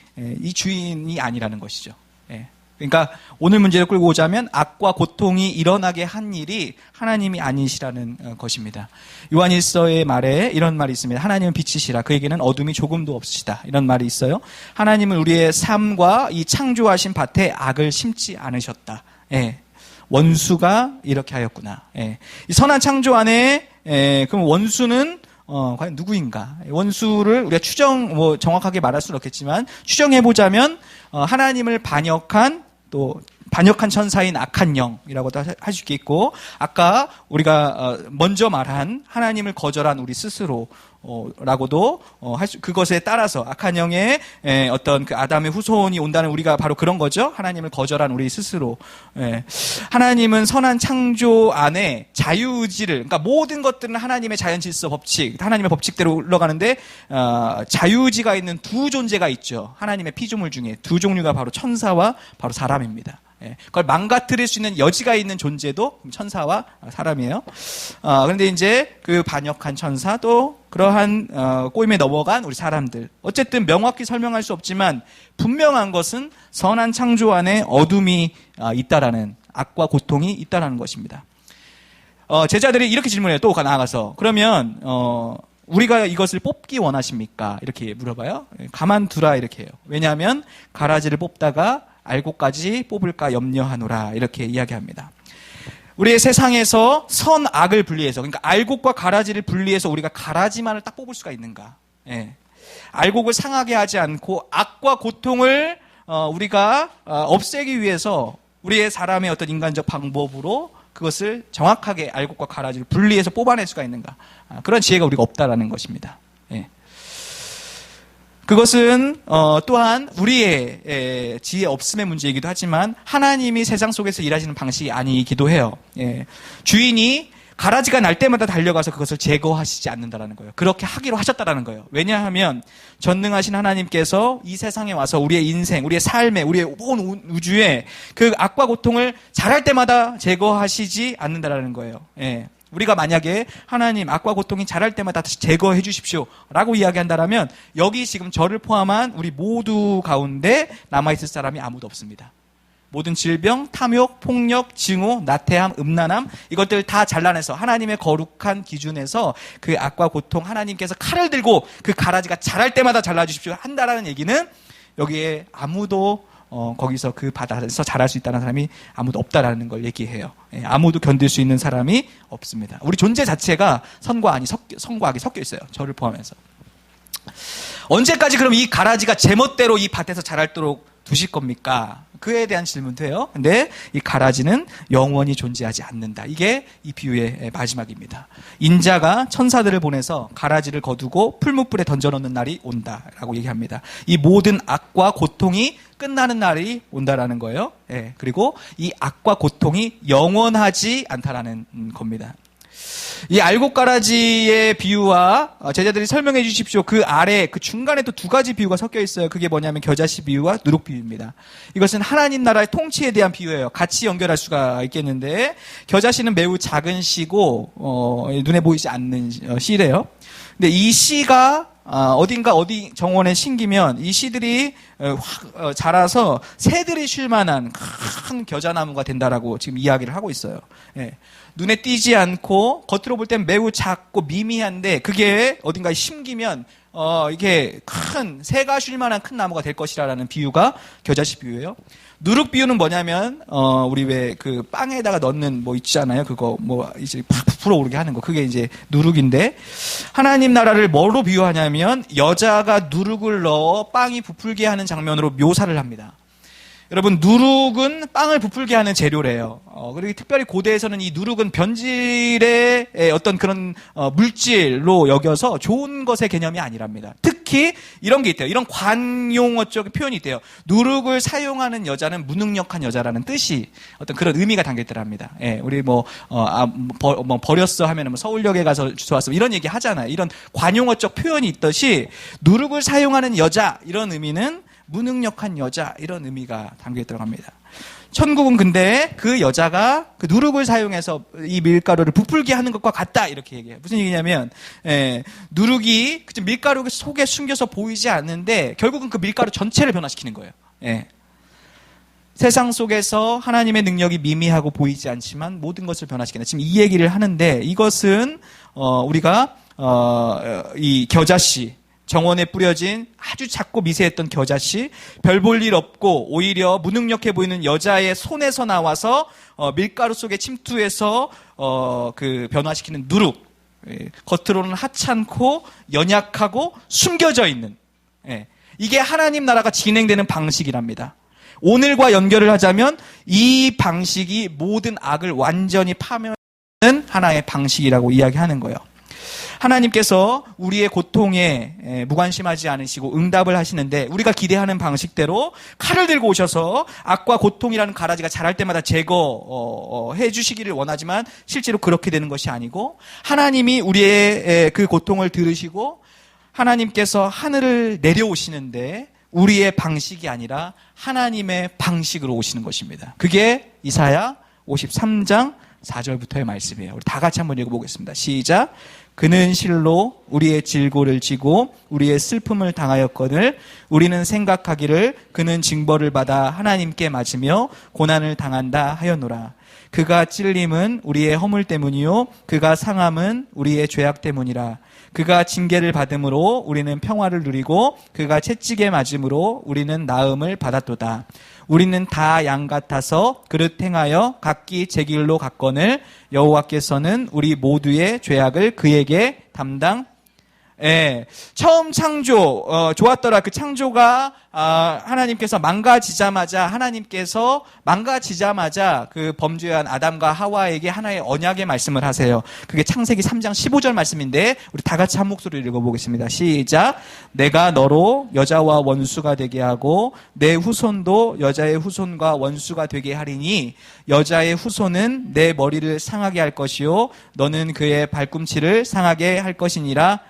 이 주인이 아니라는 것이죠. 예. 그러니까 오늘 문제를 끌고 오자면 악과 고통이 일어나게 한 일이 하나님이 아니시라는 것입니다. 요한일서의 말에 이런 말이 있습니다. 하나님은 빛이시라 그에게는 어둠이 조금도 없으시다. 이런 말이 있어요. 하나님은 우리의 삶과 이 창조하신 밭에 악을 심지 않으셨다. 예. 원수가 이렇게 하였구나. 예. 이 선한 창조 안에 그럼 원수는 과연 누구인가? 원수를 우리가 정확하게 말할 수는 없겠지만 추정해보자면 하나님을 반역한 천사인 악한 영이라고도 할 수 있겠고, 아까 우리가 먼저 말한 하나님을 거절한 우리 스스로라고도 그것에 따라서 악한 영의 어떤 그 아담의 후손이 온다는 우리가 바로 그런 거죠. 하나님을 거절한 우리 스스로. 하나님은 선한 창조 안에 자유의지를, 그러니까 모든 것들은 하나님의 자연질서 법칙, 하나님의 법칙대로 흘러가는데 자유의지가 있는 두 존재가 있죠. 하나님의 피조물 중에 두 종류가 바로 천사와 바로 사람입니다. 그걸 망가뜨릴 수 있는 여지가 있는 존재도 천사와 사람이에요. 그런데 이제 그 반역한 천사 또 그러한 꼬임에 넘어간 우리 사람들. 어쨌든 명확히 설명할 수 없지만 분명한 것은 선한 창조 안에 어둠이 있다라는, 악과 고통이 있다라는 것입니다. 제자들이 이렇게 질문해요. 또 나아가서 그러면 우리가 이것을 뽑기 원하십니까? 이렇게 물어봐요. 가만두라 이렇게 해요. 왜냐하면 가라지를 뽑다가 알고까지 뽑을까 염려하노라 이렇게 이야기합니다. 우리의 세상에서 선, 악을 분리해서, 그러니까 알곡과 가라지를 분리해서 우리가 가라지만을 딱 뽑을 수가 있는가? 예. 알곡을 상하게 하지 않고 악과 고통을 우리가 없애기 위해서 우리의 사람의 어떤 인간적 방법으로 그것을 정확하게 알곡과 가라지를 분리해서 뽑아낼 수가 있는가? 그런 지혜가 우리가 없다라는 것입니다. 예. 그것은 또한 우리의 지혜 없음의 문제이기도 하지만 하나님이 세상 속에서 일하시는 방식이 아니기도 해요. 예. 주인이 가라지가 날 때마다 달려가서 그것을 제거하시지 않는다라는 거예요. 그렇게 하기로 하셨다라는 거예요. 왜냐하면 전능하신 하나님께서 이 세상에 와서 우리의 인생, 우리의 삶에, 우리의 온 우주에 그 악과 고통을 잘할 때마다 제거하시지 않는다라는 거예요. 예. 우리가 만약에 하나님 악과 고통이 자랄 때마다 다시 제거해 주십시오 라고 이야기한다면 여기 지금 저를 포함한 우리 모두 가운데 남아있을 사람이 아무도 없습니다. 모든 질병, 탐욕, 폭력, 증오, 나태함, 음란함 이것들 다 잘라내서 하나님의 거룩한 기준에서 그 악과 고통 하나님께서 칼을 들고 그 가라지가 자랄 때마다 잘라주십시오 한다라는 얘기는 여기에 아무도 거기서 그 바다에서 자랄 수 있다는 사람이 아무도 없다라는 걸 얘기해요. 예, 아무도 견딜 수 있는 사람이 없습니다. 우리 존재 자체가 선과 악이 섞여 있어요. 저를 포함해서. 언제까지 그럼 이 가라지가 제멋대로 이 밭에서 자랄도록 두실 겁니까? 그에 대한 질문도 해요. 근데 이 가라지는 영원히 존재하지 않는다. 이게 이 비유의 마지막입니다. 인자가 천사들을 보내서 가라지를 거두고 풀무불에 던져놓는 날이 온다라고 얘기합니다. 이 모든 악과 고통이 끝나는 날이 온다라는 거예요. 예, 그리고 이 악과 고통이 영원하지 않다라는 겁니다. 이 알곡가라지의 비유와 제자들이 설명해 주십시오. 그 아래, 그 중간에 또 두 가지 비유가 섞여 있어요. 그게 뭐냐면 겨자씨 비유와 누룩 비유입니다. 이것은 하나님 나라의 통치에 대한 비유예요. 같이 연결할 수가 있겠는데 겨자씨는 매우 작은 씨고 눈에 보이지 않는 씨래요. 근데 이 씨가 어딘가 어디 정원에 심기면 이 씨들이 확 자라서 새들이 쉴 만한 큰 겨자나무가 된다라고 지금 이야기를 하고 있어요. 예. 눈에 띄지 않고 겉으로 볼 땐 매우 작고 미미한데 그게 어딘가에 심기면 이게 큰 새가 쉴 만한 큰 나무가 될 것이라는 비유가 겨자씨 비유예요. 누룩 비유는 뭐냐면 우리 왜 그 빵에다가 넣는 뭐 있잖아요. 그거 뭐 이제 팍 부풀어 오르게 하는 거. 그게 이제 누룩인데 하나님 나라를 뭐로 비유하냐면 여자가 누룩을 넣어 빵이 부풀게 하는 장면으로 묘사를 합니다. 여러분, 누룩은 빵을 부풀게 하는 재료래요. 그리고 특별히 고대에서는 이 누룩은 변질의 어떤 그런 물질로 여겨서 좋은 것의 개념이 아니랍니다. 특히 이런 게 있대요. 이런 관용어적 표현이 있대요. 누룩을 사용하는 여자는 무능력한 여자라는 뜻이 어떤 그런 의미가 담겨 있더랍니다. 예, 우리 버렸어 하면은 서울역에 가서 주워왔어 이런 얘기 하잖아요. 이런 관용어적 표현이 있듯이 누룩을 사용하는 여자 이런 의미는 무능력한 여자 이런 의미가 담겨있다고 합니다. 천국은 근데 그 여자가 그 누룩을 사용해서 이 밀가루를 부풀게 하는 것과 같다 이렇게 얘기해요. 무슨 얘기냐면 누룩이 밀가루 속에 숨겨서 보이지 않는데 결국은 그 밀가루 전체를 변화시키는 거예요. 세상 속에서 하나님의 능력이 미미하고 보이지 않지만 모든 것을 변화시킨다. 지금 이 얘기를 하는데 이것은 우리가 이 겨자씨 정원에 뿌려진 아주 작고 미세했던 겨자씨, 별 볼 일 없고 오히려 무능력해 보이는 여자의 손에서 나와서 밀가루 속에 침투해서 그 변화시키는 누룩, 겉으로는 하찮고 연약하고 숨겨져 있는 이게 하나님 나라가 진행되는 방식이랍니다. 오늘과 연결을 하자면 이 방식이 모든 악을 완전히 파멸하는 하나의 방식이라고 이야기하는 거예요. 하나님께서 우리의 고통에 무관심하지 않으시고 응답을 하시는데 우리가 기대하는 방식대로 칼을 들고 오셔서 악과 고통이라는 가라지가 자랄 때마다 제거해 주시기를 원하지만 실제로 그렇게 되는 것이 아니고 하나님이 우리의 그 고통을 들으시고 하나님께서 하늘을 내려오시는데 우리의 방식이 아니라 하나님의 방식으로 오시는 것입니다. 그게 이사야 53장 4절부터의 말씀이에요. 우리 다 같이 한번 읽어보겠습니다. 시작. 그는 실로 우리의 질고를 지고 우리의 슬픔을 당하였거늘 우리는 생각하기를 그는 징벌을 받아 하나님께 맞으며 고난을 당한다 하였노라. 그가 찔림은 우리의 허물 때문이요 그가 상함은 우리의 죄악 때문이라. 그가 징계를 받음으로 우리는 평화를 누리고 그가 채찍에 맞음으로 우리는 나음을 받았도다. 우리는 다 양 같아서 그릇 행하여 각기 제 길로 갔거늘 여호와께서는 우리 모두의 죄악을 그에게 처음 창조 좋았더라. 그 창조가 하나님께서 망가지자마자 그 범죄한 아담과 하와에게 하나의 언약의 말씀을 하세요. 그게 창세기 3장 15절 말씀인데 우리 다 같이 한 목소리로 읽어보겠습니다. 시작. 내가 너로 여자와 원수가 되게 하고 내 후손도 여자의 후손과 원수가 되게 하리니 여자의 후손은 내 머리를 상하게 할 것이요 너는 그의 발꿈치를 상하게 할 것이니라.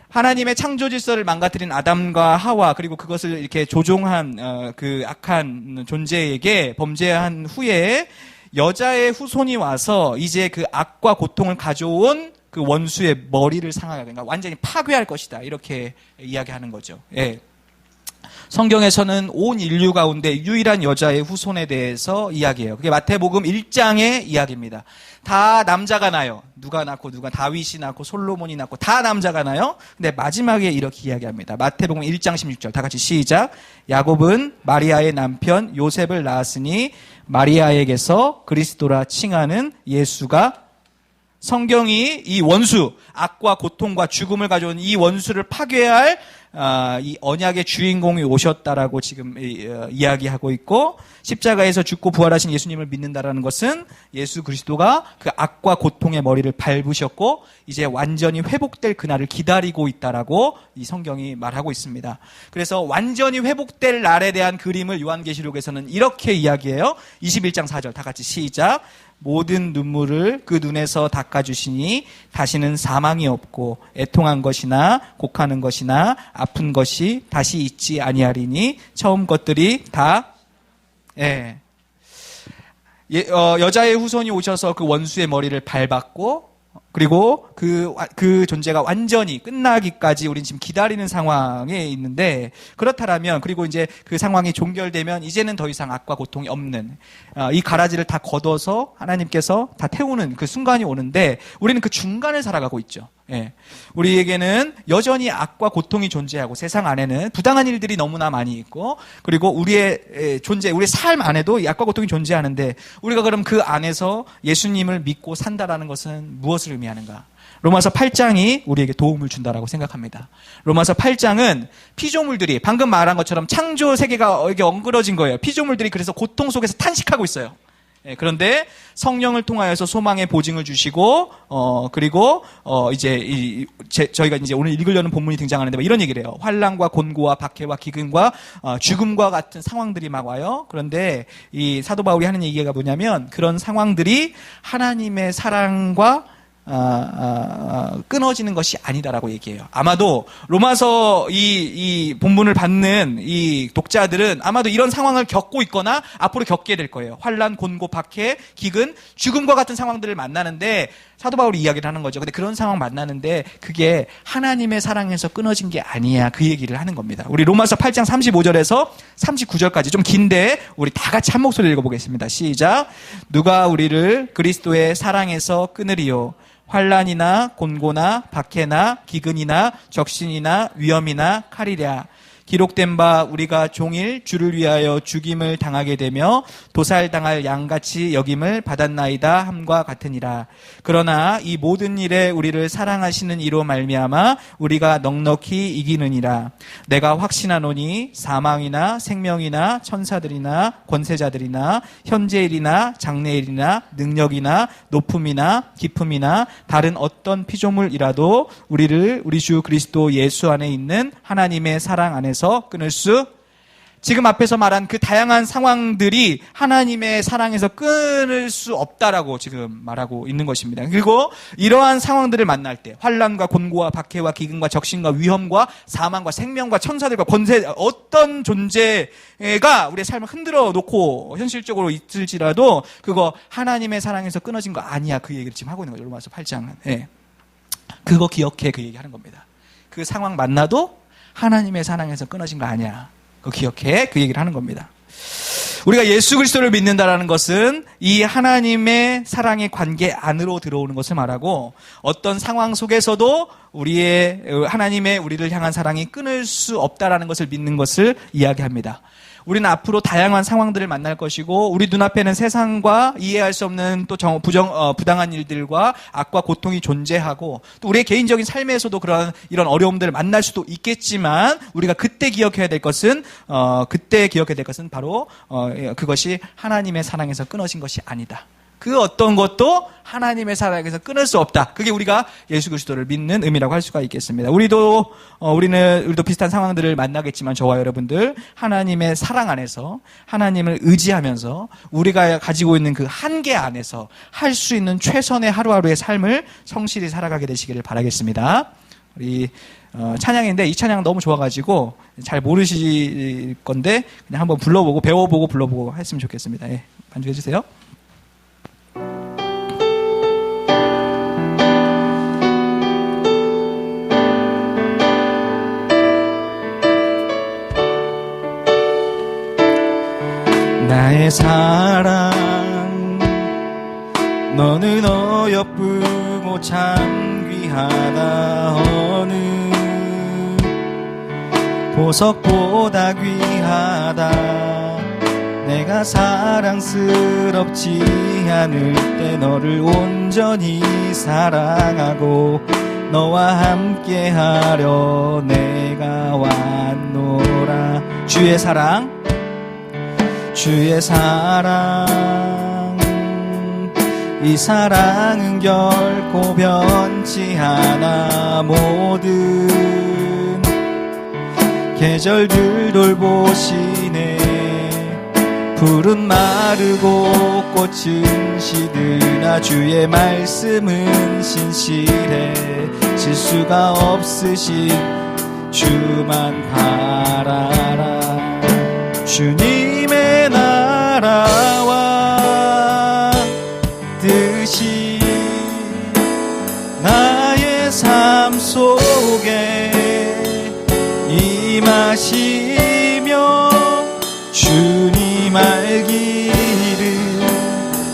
하나님의 창조 질서를 망가뜨린 아담과 하와 그리고 그것을 이렇게 조종한 그 악한 존재에게 범죄한 후에 여자의 후손이 와서 이제 그 악과 고통을 가져온 그 원수의 머리를 상하게 그러니까 완전히 파괴할 것이다 이렇게 이야기하는 거죠. 예. 성경에서는 온 인류 가운데 유일한 여자의 후손에 대해서 이야기해요. 그게 마태복음 1장의 이야기입니다. 다 남자가 나요. 누가 낳고 다윗이 낳고 솔로몬이 낳고 다 남자가 나요. 근데 마지막에 이렇게 이야기합니다. 마태복음 1장 16절 다 같이 시작. 야곱은 마리아의 남편 요셉을 낳았으니 마리아에게서 그리스도라 칭하는 예수가 성경이 이 원수, 악과 고통과 죽음을 가져온 이 원수를 파괴할 이 언약의 주인공이 오셨다라고 지금 이야기하고 있고 십자가에서 죽고 부활하신 예수님을 믿는다라는 것은 예수 그리스도가 그 악과 고통의 머리를 밟으셨고 이제 완전히 회복될 그날을 기다리고 있다라고 이 성경이 말하고 있습니다. 그래서 완전히 회복될 날에 대한 그림을 요한계시록에서는 이렇게 이야기해요. 21장 4절 다 같이 시작. 모든 눈물을 그 눈에서 닦아주시니 다시는 사망이 없고 애통한 것이나 곡하는 것이나 아픈 것이 다시 있지 아니하리니 처음 것들이 다 여자의 후손이 오셔서 그 원수의 머리를 밟았고 그리고 그 존재가 완전히 끝나기까지 우리는 지금 기다리는 상황에 있는데, 그렇다면, 그리고 이제 그 상황이 종결되면 이제는 더 이상 악과 고통이 없는, 이 가라지를 다 걷어서 하나님께서 다 태우는 그 순간이 오는데, 우리는 그 중간을 살아가고 있죠. 예. 우리에게는 여전히 악과 고통이 존재하고, 세상 안에는 부당한 일들이 너무나 많이 있고, 그리고 우리의 존재, 우리의 삶 안에도 이 악과 고통이 존재하는데, 우리가 그럼 그 안에서 예수님을 믿고 산다라는 것은 무엇을 의미하는가? 로마서 8장이 우리에게 도움을 준다라고 생각합니다. 로마서 8장은 피조물들이 방금 말한 것처럼 창조 세계가 이게 엉그러진 거예요. 피조물들이 그래서 고통 속에서 탄식하고 있어요. 그런데 성령을 통하여서 소망의 보증을 주시고, 그리고 저희가 이제 오늘 읽으려는 본문이 등장하는데 이런 얘기를 해요. 환난과 곤고와 박해와 기근과 죽음과 같은 상황들이 막 와요. 그런데 이 사도 바울이 하는 얘기가 뭐냐면, 그런 상황들이 하나님의 사랑과 끊어지는 것이 아니다라고 얘기해요. 아마도 로마서 이 본문을 받는 이 독자들은 아마도 이런 상황을 겪고 있거나 앞으로 겪게 될 거예요. 환난, 곤고, 박해, 기근, 죽음과 같은 상황들을 만나는데, 사도 바울이 이야기를 하는 거죠. 근데 그런 상황 만나는데 그게 하나님의 사랑에서 끊어진 게 아니야, 그 얘기를 하는 겁니다. 우리 로마서 8장 35절에서 39절까지 좀 긴데 우리 다 같이 한 목소리 읽어보겠습니다. 시작. 누가 우리를 그리스도의 사랑에서 끊으리요? 환난이나 곤고나 박해나 기근이나 적신이나 위험이나 칼이랴. 기록된 바 우리가 종일 주를 위하여 죽임을 당하게 되며 도살당할 양같이 여김을 받았나이다 함과 같으니라. 그러나 이 모든 일에 우리를 사랑하시는 이로 말미암아 우리가 넉넉히 이기느니라. 내가 확신하노니 사망이나 생명이나 천사들이나 권세자들이나 현재일이나 장래일이나 능력이나 높음이나 깊음이나 다른 어떤 피조물이라도 우리를 우리 주 그리스도 예수 안에 있는 하나님의 사랑 안에서 끊을 수, 지금 앞에서 말한 그 다양한 상황들이 하나님의 사랑에서 끊을 수 없다라고 지금 말하고 있는 것입니다. 그리고 이러한 상황들을 만날 때 환난과 곤고와 박해와 기근과 적신과 위험과 사망과 생명과 천사들과 권세, 어떤 존재가 우리의 삶을 흔들어 놓고 현실적으로 있을지라도 그거 하나님의 사랑에서 끊어진 거 아니야, 그 얘기를 지금 하고 있는 거죠. 로마서 8장은. 예. 그거 기억해, 그 얘기하는 겁니다. 그 상황 만나도 하나님의 사랑에서 끊어진 거 아니야, 그거 기억해, 그 얘기를 하는 겁니다. 우리가 예수 그리스도를 믿는다라는 것은 이 하나님의 사랑의 관계 안으로 들어오는 것을 말하고, 어떤 상황 속에서도 하나님의 우리를 향한 사랑이 끊을 수 없다라는 것을 믿는 것을 이야기합니다. 우리는 앞으로 다양한 상황들을 만날 것이고, 우리 눈앞에는 세상과 이해할 수 없는 또 부당한 일들과 악과 고통이 존재하고, 또 우리의 개인적인 삶에서도 이런 어려움들을 만날 수도 있겠지만, 우리가 그때 기억해야 될 것은 바로 그것이 하나님의 사랑에서 끊어진 것이 아니다. 그 어떤 것도 하나님의 사랑에서 끊을 수 없다. 그게 우리가 예수 그리스도를 믿는 의미라고 할 수가 있겠습니다. 우리도 비슷한 상황들을 만나겠지만, 저와 여러분들 하나님의 사랑 안에서 하나님을 의지하면서 우리가 가지고 있는 그 한계 안에서 할 수 있는 최선의 하루하루의 삶을 성실히 살아가게 되시기를 바라겠습니다. 우리 찬양인데 이 찬양 너무 좋아가지고 잘 모르실 건데 그냥 한번 불러보고 배워보고 불러보고 했으면 좋겠습니다. 예, 반주해 주세요. 나의 사랑, 너는 어여쁘고 참 귀하다. 어느 보석보다 귀하다. 내가 사랑스럽지 않을 때 너를 온전히 사랑하고 너와 함께하려 내가 왔노라. 주의 사랑, 주의 사랑, 이 사랑은 결코 변치 않아. 모든 계절들 돌보시네. 푸른 마르고 꽃은 시드나 주의 말씀은 신실해. 실수가 없으신 주만 바라라. 주님의 나라와 뜻이 말기를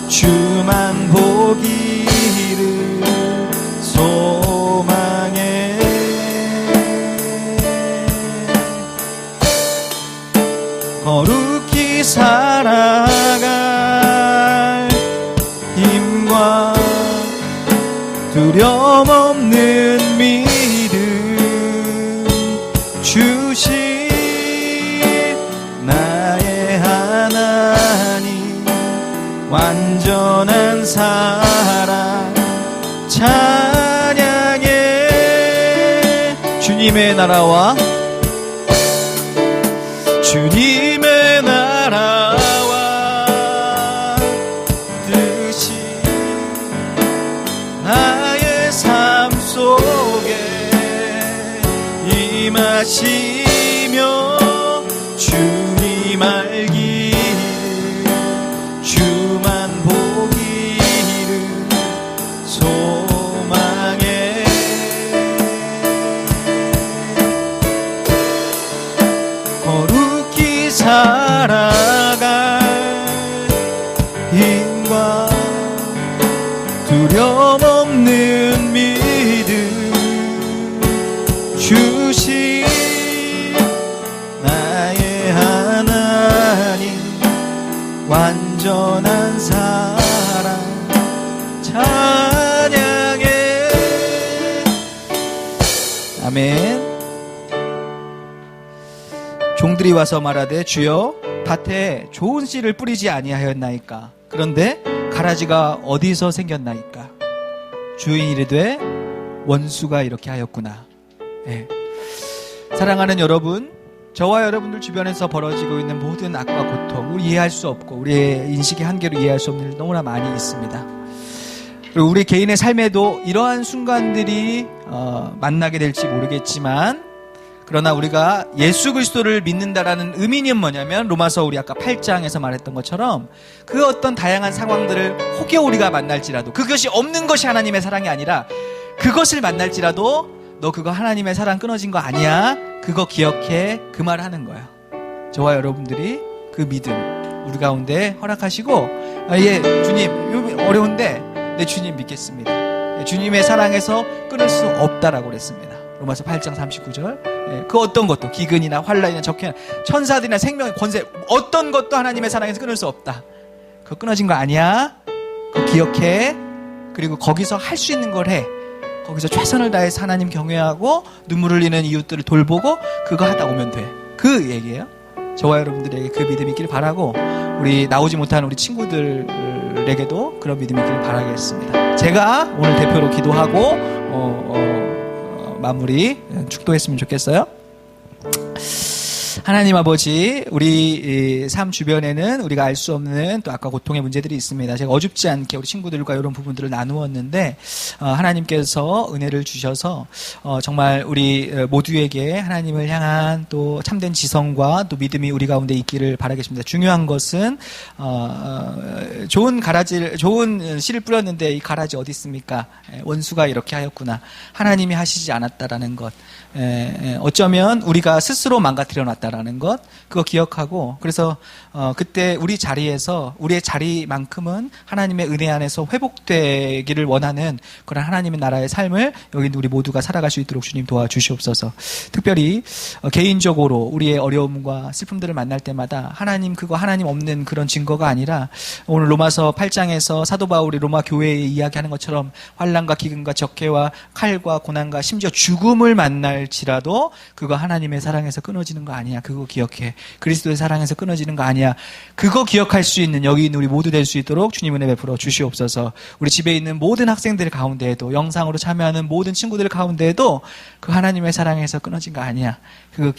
주만 보기를 소망해. 거룩히 살아갈 힘과 두려움 없는 믿음 주신 나의 하나님, 완전한 사랑 찬양해. 주님의 나라와 주님의 나라와 뜻이 나의 삶 속에 임하시며 주님 알기를 주만 보기를 소망해. 거룩히 살아갈 힘과 두려움 없는 믿음 주신 나의 하나님, 완전한 사랑 찬양해. 아멘. 종들이 와서 말하되 주여 밭에 좋은 씨를 뿌리지 아니하였나이까? 그런데 가라지가 어디서 생겼나이까? 주인이 이르되 원수가 이렇게 하였구나. 네. 사랑하는 여러분, 저와 여러분들 주변에서 벌어지고 있는 모든 악과 고통, 우리 이해할 수 없고 우리의 인식의 한계로 이해할 수 없는 일 너무나 많이 있습니다. 그리고 우리 개인의 삶에도 이러한 순간들이 만나게 될지 모르겠지만, 그러나 우리가 예수 그리스도를 믿는다라는 의미는 뭐냐면, 로마서 우리 아까 8장에서 말했던 것처럼 그 어떤 다양한 상황들을 혹여 우리가 만날지라도 그것이 없는 것이 하나님의 사랑이 아니라, 그것을 만날지라도 너 그거 하나님의 사랑 끊어진 거 아니야, 그거 기억해, 그 말 하는 거야. 저와 여러분들이 그 믿음 우리 가운데 허락하시고, 예 주님 어려운데 내 주님 믿겠습니다, 주님의 사랑에서 끊을 수 없다라고 그랬습니다. 로마서 8장 39절. 예, 그 어떤 것도 기근이나 환란이나 적혈, 천사들이나 생명의 권세, 어떤 것도 하나님의 사랑에서 끊을 수 없다. 그거 끊어진 거 아니야, 그거 기억해. 그리고 거기서 할 수 있는 걸 해. 거기서 최선을 다해서 하나님 경외하고 눈물 흘리는 이웃들을 돌보고 그거 하다 오면 돼. 그 얘기예요. 저와 여러분들에게 그 믿음이 있기를 바라고, 우리 나오지 못하는 우리 친구들에게도 그런 믿음이 있기를 바라겠습니다. 제가 오늘 대표로 기도하고 마무리 축도했으면 좋겠어요. 하나님 아버지, 우리 삶 주변에는 우리가 알 수 없는 또 악과 고통의 문제들이 있습니다. 제가 어줍지 않게 우리 친구들과 이런 부분들을 나누었는데, 하나님께서 은혜를 주셔서 정말 우리 모두에게 하나님을 향한 또 참된 지성과 또 믿음이 우리 가운데 있기를 바라겠습니다. 중요한 것은 좋은 씨를 뿌렸는데 이 가라지 어디 있습니까? 원수가 이렇게 하였구나. 하나님이 하시지 않았다라는 것. 어쩌면 우리가 스스로 망가뜨려 놨다라는 것, 그거 기억하고, 그래서 그때 우리 자리에서 우리의 자리만큼은 하나님의 은혜 안에서 회복되기를 원하는 그런 하나님의 나라의 삶을 여기 우리 모두가 살아갈 수 있도록 주님 도와주시옵소서. 특별히 개인적으로 우리의 어려움과 슬픔들을 만날 때마다 하나님 그거 하나님 없는 그런 증거가 아니라, 오늘 로마서 8장에서 사도 바울이 로마 교회에 이야기하는 것처럼 환난과 기근과 적개와 칼과 고난과 심지어 죽음을 만날지라도 그거 하나님의 사랑에서 끊어지는 거 아니야. 그거 기억해. 그리스도의 사랑에서 끊어지는 거 아니야. 그거 기억할 수 있는 여기 있는 우리 모두 될 수 있도록 주님 은혜 베풀어 주시옵소서. 우리 집에 있는 모든 학생들 가운데에도, 영상으로 참여하는 모든 친구들 가운데에도 그 하나님의 사랑에서 끊어진 거 아니야. 그거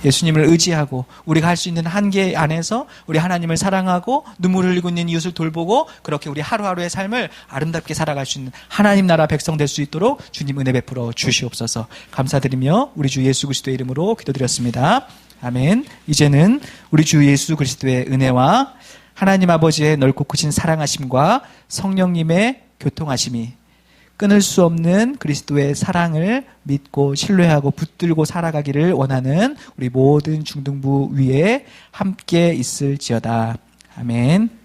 예수님을 의지하고 우리가 할 수 있는 한계 안에서 우리 하나님을 사랑하고 눈물을 흘리고 있는 이웃을 돌보고, 그렇게 우리 하루하루의 삶을 아름답게 살아갈 수 있는 하나님 나라 백성 될 수 있도록 주님 은혜 베풀어 주시옵소서. 감사드리며 우리 주 예수 그리스도의 이름으로 기도드렸습니다. 아멘. 이제는 우리 주 예수 그리스도의 은혜와 하나님 아버지의 넓고 크신 사랑하심과 성령님의 교통하심이, 끊을 수 없는 그리스도의 사랑을 믿고 신뢰하고 붙들고 살아가기를 원하는 우리 모든 중등부 위에 함께 있을지어다. 아멘.